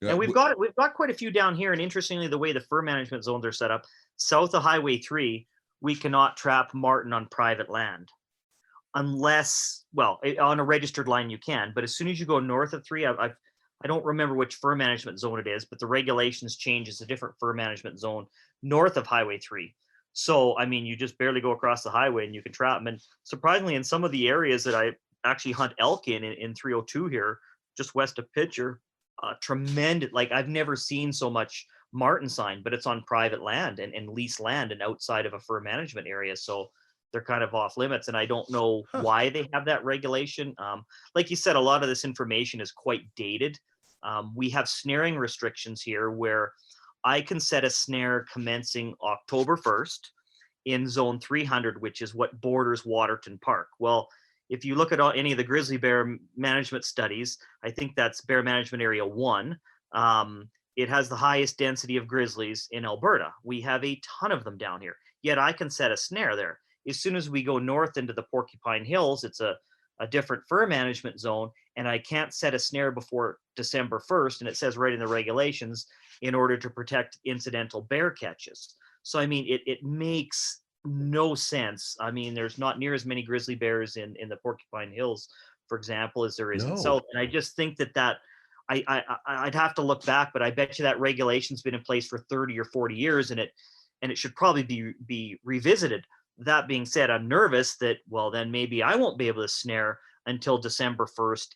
Speaker 2: And we've got quite a few down here. And interestingly, the way the fur management zones are set up, south of Highway 3, we cannot trap marten on private land. Unless, on a registered line you can, but as soon as you go north of 3, I don't remember which fur management zone it is, but the regulations change. It's a different fur management zone north of Highway 3. So, I mean, you just barely go across the highway and you can trap them. And surprisingly, in some of the areas that I actually hunt elk in 302 here, just west of Pitcher, tremendous, like I've never seen so much marten sign, but it's on private land and leased land and outside of a fur management area. So they're kind of off limits, and I don't know why they have that regulation. Like you said, a lot of this information is quite dated. We have snaring restrictions here where I can set a snare commencing October 1st in zone 300, which is what borders Waterton Park. Well, if you look at any of the grizzly bear management studies, I think that's Bear Management Area 1. It has the highest density of grizzlies in Alberta. We have a ton of them down here, yet I can set a snare there. As soon as we go north into the Porcupine Hills, it's a different fur management zone, and I can't set a snare before December 1st, and it says right in the regulations, in order to protect incidental bear catches. So, I mean, it makes no sense. I mean, there's not near as many grizzly bears in the Porcupine Hills, for example, as there is in South. And I just think that I'd have to look back, but I bet you that regulation's been in place for 30 or 40 years, and it should probably be revisited. That being said, I'm nervous that, well, then maybe I won't be able to snare until December 1st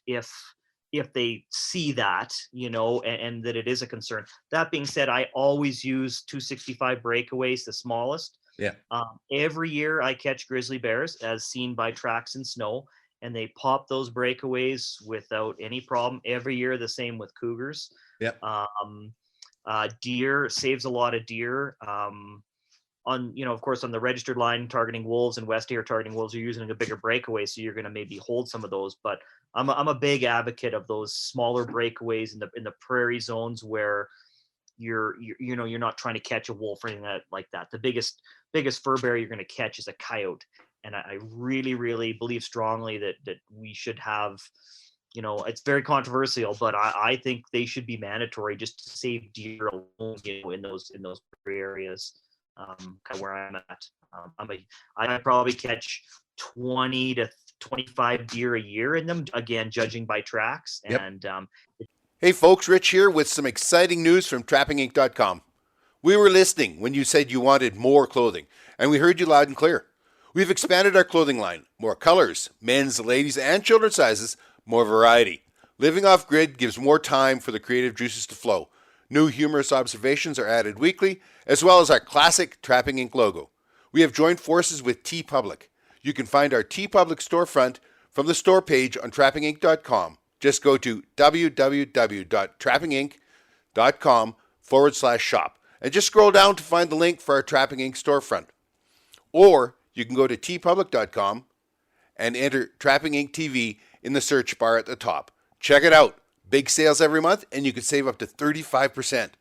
Speaker 2: if they see that, and that it is a concern. That being said, I always use 265 breakaways, the smallest.
Speaker 1: Yeah.
Speaker 2: Every year I catch grizzly bears as seen by tracks in snow, and they pop those breakaways without any problem. Every year, the same with cougars.
Speaker 1: Yeah.
Speaker 2: Deer saves a lot of deer. Of course, on the registered line targeting wolves and west deer targeting wolves, you're using a bigger breakaway, so you're going to maybe hold some of those. But I'm a big advocate of those smaller breakaways in the prairie zones where you're not trying to catch a wolf or anything like that. The biggest fur bear you're going to catch is a coyote, and I really, really believe strongly that we should have. It's very controversial, but I think they should be mandatory just to save deer alone, in those prairie areas. Kind of where I'm at. I probably catch 20 to 25 deer a year in them, again, judging by tracks.
Speaker 1: Yep.
Speaker 2: And
Speaker 3: Hey folks, Rich here with some exciting news from trappinginc.com. We were listening when you said you wanted more clothing, and we heard you loud and clear. We've expanded our clothing line, more colors, men's, ladies, and children's sizes, more variety. Living off grid gives more time for the creative juices to flow. New humorous observations are added weekly, as well as our classic Trapping Inc. logo. We have joined forces with TeePublic. You can find our TeePublic storefront from the store page on trappinginc.com. Just go to www.trappinginc.com trappingink.com/shop and just scroll down to find the link for our Trapping Inc. storefront. Or you can go to tpublic.com and enter Trapping Inc. TV in the search bar at the top. Check it out. Big sales every month, and you can save up to 35%.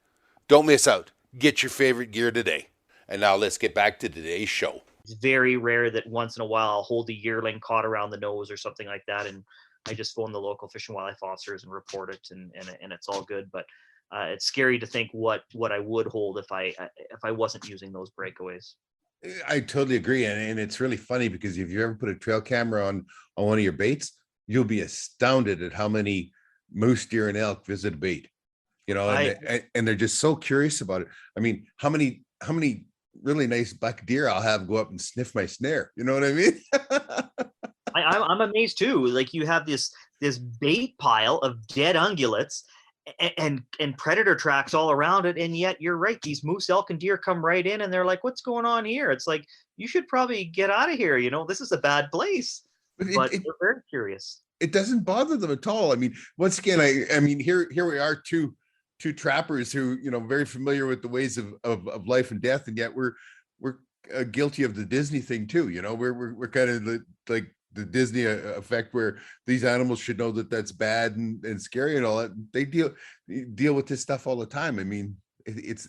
Speaker 3: Don't miss out. Get your favorite gear today. And now let's get back to today's show.
Speaker 2: It's very rare that once in a while I'll hold a yearling caught around the nose or something like that, and I just phone the local Fish and Wildlife officers and report it, and it's all good. But it's scary to think what I would hold if I wasn't using those breakaways.
Speaker 1: I totally agree, and it's really funny because if you ever put a trail camera on one of your baits, you'll be astounded at how many moose, deer, and elk visit a bait. You know, and they're just so curious about it. I mean, how many really nice buck deer I'll have go up and sniff my snare. You know what I mean?
Speaker 2: I'm amazed too. Like, you have this bait pile of dead ungulates and predator tracks all around it, and yet you're right. These moose, elk, and deer come right in, and they're like, "What's going on here?" It's like, you should probably get out of here. You know, this is a bad place. But they're very curious.
Speaker 1: It doesn't bother them at all. I mean, once again, I mean, here we are, two trappers who, you know, very familiar with the ways of life and death, and yet we're guilty of the Disney thing too. You know, we're kind of like the Disney effect, where these animals should know that that's bad and scary and all that. They deal with this stuff all the time. I mean, it's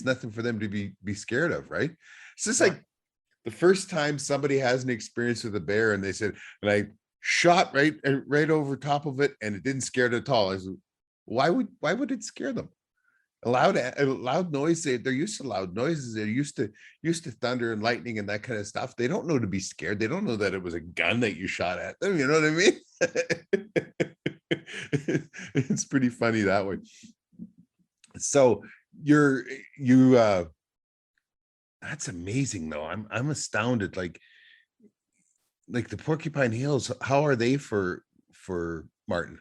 Speaker 1: nothing for them to be scared of, right? It's just like the first time somebody has an experience with a bear, and they said, and I shot right over top of it, and it didn't scare it at all. I said, why would it scare them? A loud noise. They're used to loud noises. They're used to thunder and lightning and that kind of stuff. They don't know to be scared. They don't know that it was a gun that you shot at them. You know what I mean? It's pretty funny that way. So that's amazing though. I'm astounded. Like the Porcupine Hills, how are they for marten?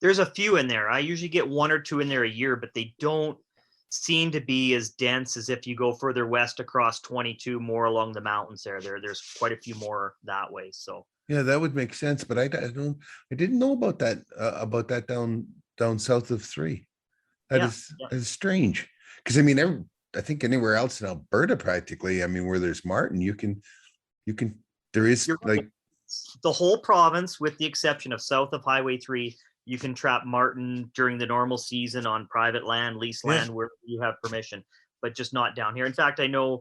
Speaker 2: There's a few in there. I usually get one or two in there a year, but they don't seem to be as dense as if you go further west across 22, more along the mountains there. There's quite a few more that way. So
Speaker 1: yeah, that would make sense. But I didn't know about that down south of 3. That is strange. Because I mean, I think anywhere else in Alberta, practically, I mean, where there's marten, you can there is like
Speaker 2: the whole province, with the exception of south of Highway 3. You can trap marten during the normal season on private land, leased land, where you have permission, but just not down here. In fact, I know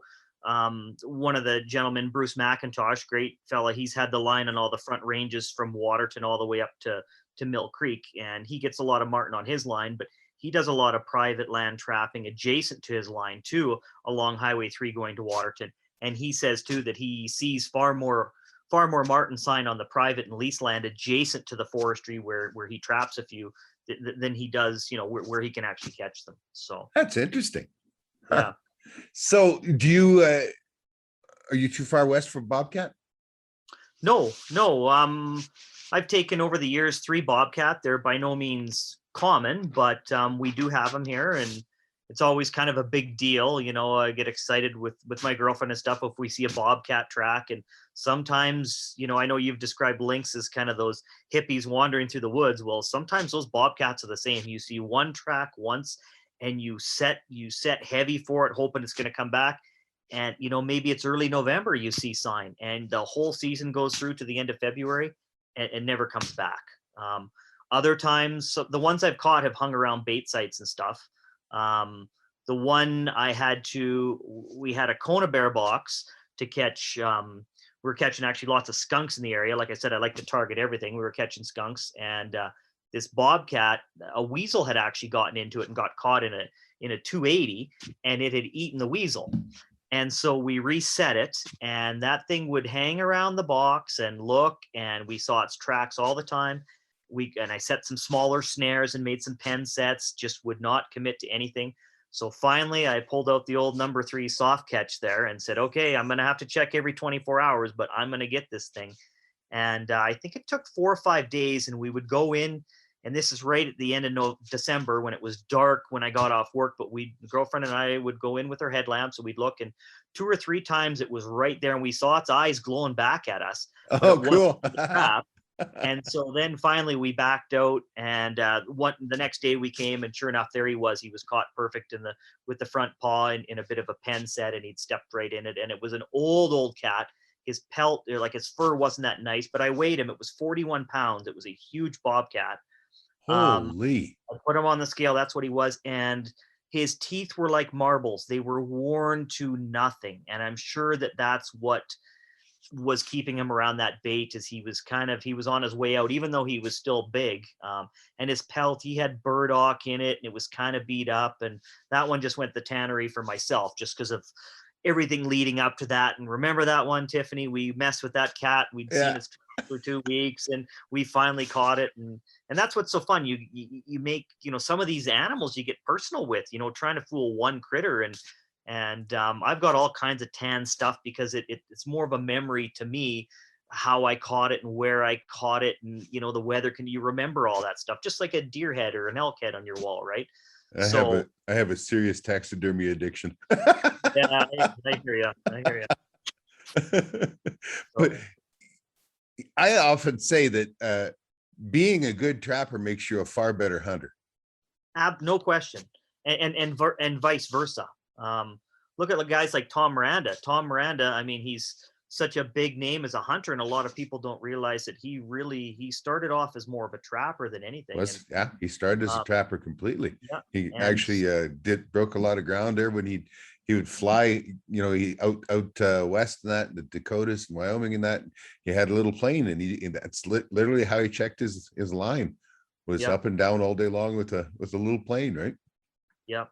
Speaker 2: one of the gentlemen, Bruce McIntosh, great fella, he's had the line on all the front ranges from Waterton all the way up to Mill Creek, and he gets a lot of marten on his line, but he does a lot of private land trapping adjacent to his line too, along Highway 3 going to Waterton. And he says too that he sees far more marten sign on the private and leased land adjacent to the forestry where he traps a few than he does, you know, where he can actually catch them. So
Speaker 1: that's interesting.
Speaker 2: Yeah.
Speaker 1: So do you are you too far west for bobcat?
Speaker 2: No. I've taken over the years 3 bobcat. They're by no means common, but we do have them here, and it's always kind of a big deal. You know, I get excited with my girlfriend and stuff if we see a bobcat track. And sometimes, you know, I know you've described lynx as kind of those hippies wandering through the woods. Well, sometimes those bobcats are the same. You see one track once and you set heavy for it, hoping it's going to come back. And, you know, maybe it's early November, you see sign, and the whole season goes through to the end of February and never comes back. Other times, so the ones I've caught have hung around bait sites and stuff. The one we had a Kona bear box to catch. We were catching actually lots of skunks in the area. Like I said, I like to target everything. We were catching skunks, and this bobcat, a weasel had actually gotten into it and got caught in a 280, and it had eaten the weasel. And so we reset it, and that thing would hang around the box and look, and we saw its tracks all the time. And I set some smaller snares and made some pen sets, just would not commit to anything. So finally I pulled out the old number 3 soft catch there and said, okay, I'm going to have to check every 24 hours, but I'm going to get this thing. And I think it took 4 or 5 days, and we would go in, and this is right at the end of December when it was dark when I got off work, but the girlfriend and I would go in with our headlamps, and we'd look, and 2 or 3 times it was right there, and we saw its eyes glowing back at us.
Speaker 1: Oh, cool.
Speaker 2: And so then finally we backed out, and the next day we came, and sure enough, there he was. He was caught perfect with the front paw in a bit of a pen set, and he'd stepped right in it. And it was an old cat. His pelt, like his fur, wasn't that nice, but I weighed him. It was 41 pounds. It was a huge bobcat.
Speaker 1: Holy.
Speaker 2: I put him on the scale. That's what he was. And his teeth were like marbles. They were worn to nothing. And I'm sure that that's what was keeping him around that bait, is he was on his way out, even though he was still big. And his pelt, he had burdock in it, and it was kind of beat up. And that one just went the tannery for myself, just because of everything leading up to that. And remember that one, Tiffany? We messed with that cat. We'd seen it for 2 weeks, and we finally caught it. And that's what's so fun. You make, some of these animals you get personal with, trying to fool one critter. And I've got all kinds of tan stuff, because it's more of a memory to me, how I caught it and where I caught it, and the weather. Can you remember all that stuff? Just like a deer head or an elk head on your wall, right?
Speaker 1: I have a serious taxidermy addiction.
Speaker 2: Yeah, I hear you.
Speaker 1: But I often say that being a good trapper makes you a far better hunter.
Speaker 2: No question, and vice versa. Look at the guys like Tom Miranda. I mean, he's such a big name as a hunter, and a lot of people don't realize that he started off as more of a trapper than anything.
Speaker 1: He started as a trapper completely.
Speaker 2: Yeah,
Speaker 1: he actually broke a lot of ground there when he would fly, he out west and that, the Dakotas and Wyoming and that. He had a little plane, and that's literally how he checked his line, was up and down all day long with a little plane, right?
Speaker 2: Yeah.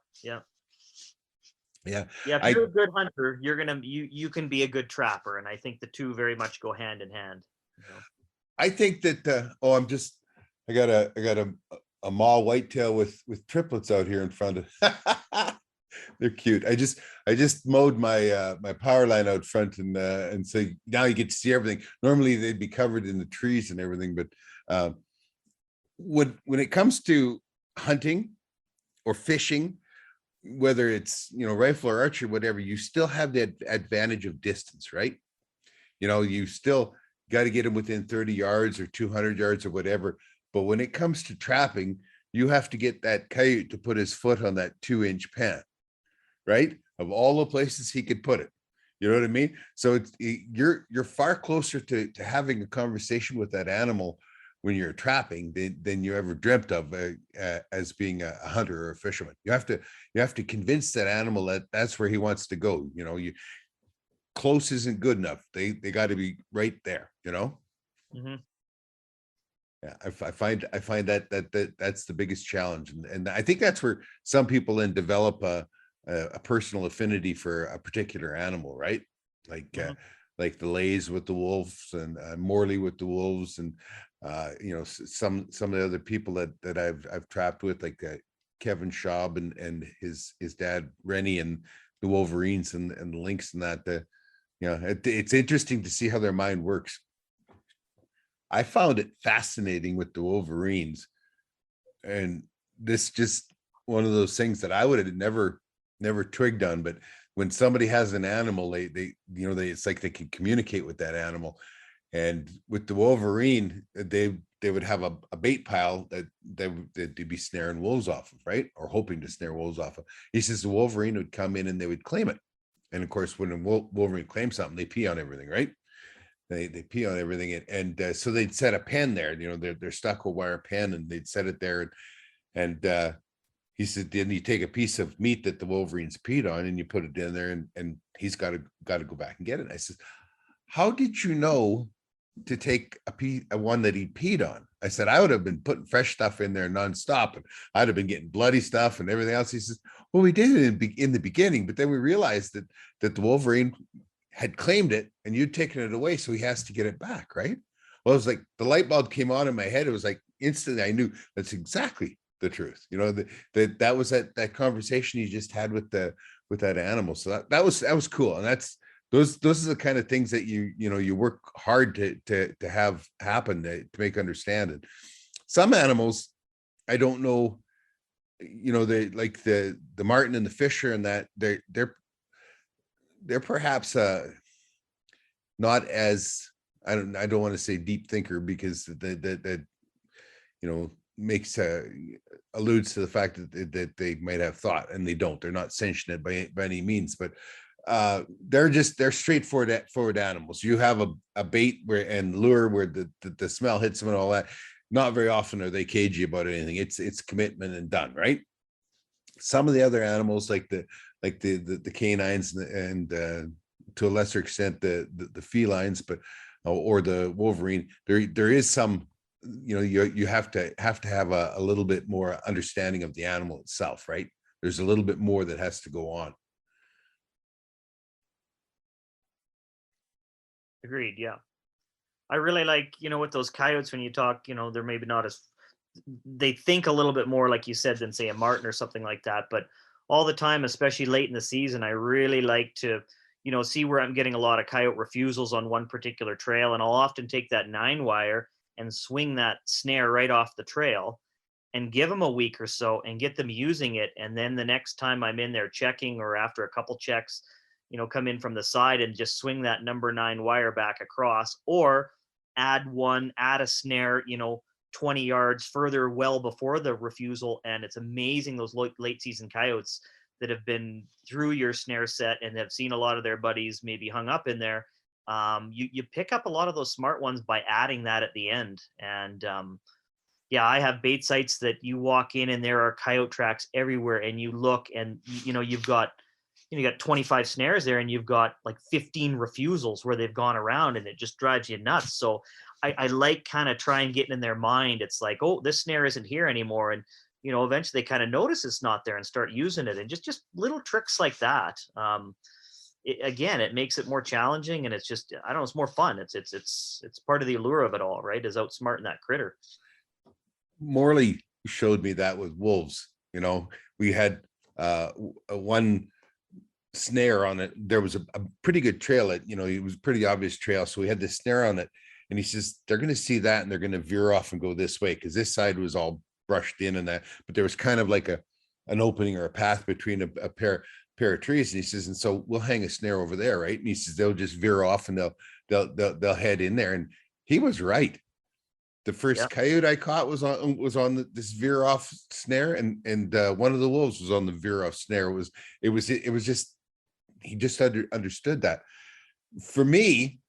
Speaker 1: Yeah.
Speaker 2: If you're a good hunter, you can be a good trapper, and I think the two very much go hand in hand.
Speaker 1: I think that I got a mall whitetail with triplets out here in front of. They're cute. I just mowed my power line out front, and so now you get to see everything. Normally they'd be covered in the trees and everything, but when it comes to hunting or fishing, whether it's rifle or archery, whatever, you still have that advantage of distance, right? You still got to get them within 30 yards or 200 yards or whatever. But when it comes to trapping, you have to get that coyote to put his foot on that 2-inch pan, right? Of all the places he could put it, you know what I mean? So you're far closer to having a conversation with that animal when you're trapping than you ever dreamt of as being a hunter or a fisherman. You have to convince that animal that that's where he wants to go. Close isn't good enough. They got to be right there.
Speaker 2: Mm-hmm.
Speaker 1: Yeah, I find that's the biggest challenge, and I think that's where some people then develop a personal affinity for a particular animal, right? Like like the Lays with the wolves, and Morley with the wolves, and some of the other people that I've trapped with, like Kevin Schaub and his dad Rennie, and the Wolverines and the Lynx, and that it's interesting to see how their mind works. I found it fascinating with the Wolverines, and this just one of those things that I would have never twigged on. But when somebody has an animal, they it's like they can communicate with that animal. And with the Wolverine, they would have a bait pile that they'd be snaring wolves off of, right? Or hoping to snare wolves off of. He says the Wolverine would come in and they would claim it. And of course, when a Wolverine claims something, they pee on everything, right? They pee on everything, and so they'd set a pen there. They're stuck with wire pen, and they'd set it there. And he said, then you take a piece of meat that the Wolverine's peed on, and you put it in there, and he's got to go back and get it. And I said, how did you know to take a one that he peed on? I said, I would have been putting fresh stuff in there nonstop, and I'd have been getting bloody stuff and everything else. He says, well, we did it in the beginning, but then we realized that the Wolverine had claimed it and you'd taken it away, so he has to get it back, right? Well, it was like the light bulb came on in my head. It was like instantly I knew that's exactly the truth. That was that conversation you just had with that animal. So that was cool. And that's those are the kind of things that you work hard to have happen to make understand it. Some animals, I don't know, they like the marten and the fisher, and that they're perhaps not as I don't want to say deep thinker, because that makes alludes to the fact that they might have thought, and they don't. They're not sentient by any means, but they're straightforward animals. You have a bait and lure where the smell hits them and all that. Not very often are they cagey about anything. It's commitment and done, right? Some of the other animals, like the canines and to a lesser extent the felines, but or the wolverine, there is some, you have to have a little bit more understanding of the animal itself, right? There's a little bit more that has to go on.
Speaker 2: Agreed. Yeah. I really like, with those coyotes, when you talk, they're maybe not as, they think a little bit more, like you said, than say a marten or something like that. But all the time, especially late in the season, I really like to, see where I'm getting a lot of coyote refusals on one particular trail. And I'll often take that 9-wire and swing that snare right off the trail and give them a week or so and get them using it. And then the next time I'm in there checking, or after a couple checks, come in from the side and just swing that number 9 wire back across, or add a snare, 20 yards further, well before the refusal. And it's amazing, those late season coyotes that have been through your snare set and have seen a lot of their buddies maybe hung up in there. You pick up a lot of those smart ones by adding that at the end. And yeah, I have bait sites that you walk in and there are coyote tracks everywhere, and you look and you've got 25 snares there, and you've got like 15 refusals where they've gone around, and it just drives you nuts. So I like kind of try and get in their mind. It's like, oh, this snare isn't here anymore. And, eventually they kind of notice it's not there and start using it, and just little tricks like that. Again, it makes it more challenging, and it's just, I don't know, it's more fun. It's part of the allure of it all, right? Is outsmarting that critter.
Speaker 1: Morley showed me that with wolves. We had one snare on it. There was a pretty good trail. It was a pretty obvious trail, so we had this snare on it, and he says they're going to see that and they're going to veer off and go this way, because this side was all brushed in and that, but there was kind of like an opening or a path between a pair of trees. And he says, and so we'll hang a snare over there, right? And he says they'll just veer off and they'll head in there. And he was right. The first coyote I caught was on this veer off snare, and one of the wolves was on the veer off snare. It was just, he just understood that. For me,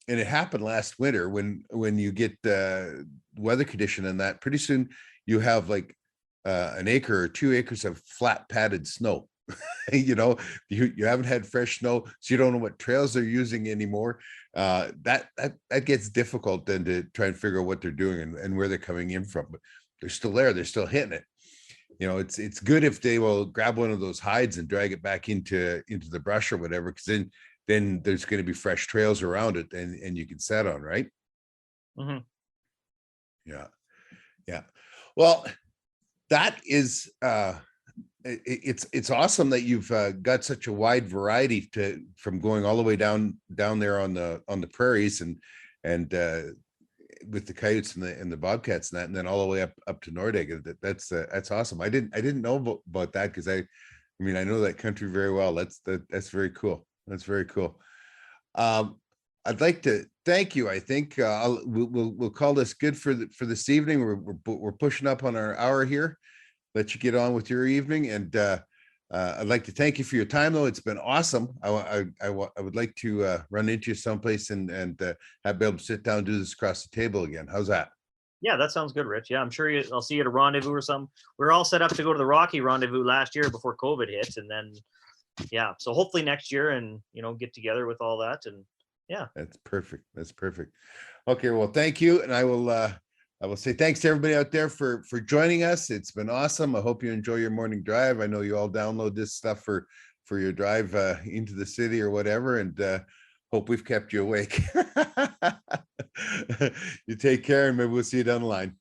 Speaker 1: and it happened last winter, when you get the weather condition and that, pretty soon you have like an acre or 2 acres of flat padded snow. You haven't had fresh snow, so you don't know what trails they're using anymore. That gets difficult then to try and figure out what they're doing and where they're coming in from. But they're still there, they're still hitting it. It's good if they will grab one of those hides and drag it back into the brush or whatever, because then there's going to be fresh trails around it, and you can set on, right?
Speaker 2: Mm-hmm.
Speaker 1: Yeah. Well, that is it's awesome that you've got such a wide variety from going all the way down there on the prairies and with the coyotes and the bobcats and that, and then all the way up to Nordegg. That's awesome. I didn't know about that, because I know that country very well. That's very cool. That's very cool. I'd like to thank you. I think we'll call this good for this evening. We're pushing up on our hour here. Let you get on with your evening, and I'd like to thank you for your time, though. It's been awesome. I would like to run into you someplace and be able to sit down and do this across the table again. How's that?
Speaker 2: Yeah, that sounds good, Rich. Yeah, I'm sure I'll see you at a rendezvous or something. We're all set up to go to the Rocky rendezvous last year before COVID hit, and then so hopefully next year, and get together with all that. And yeah,
Speaker 1: that's perfect. Okay, well, thank you, and I will say thanks to everybody out there for joining us. It's been awesome. I hope you enjoy your morning drive. I know you all download this stuff for your drive into the city or whatever, and hope we've kept you awake. You take care, and maybe we'll see you down the line.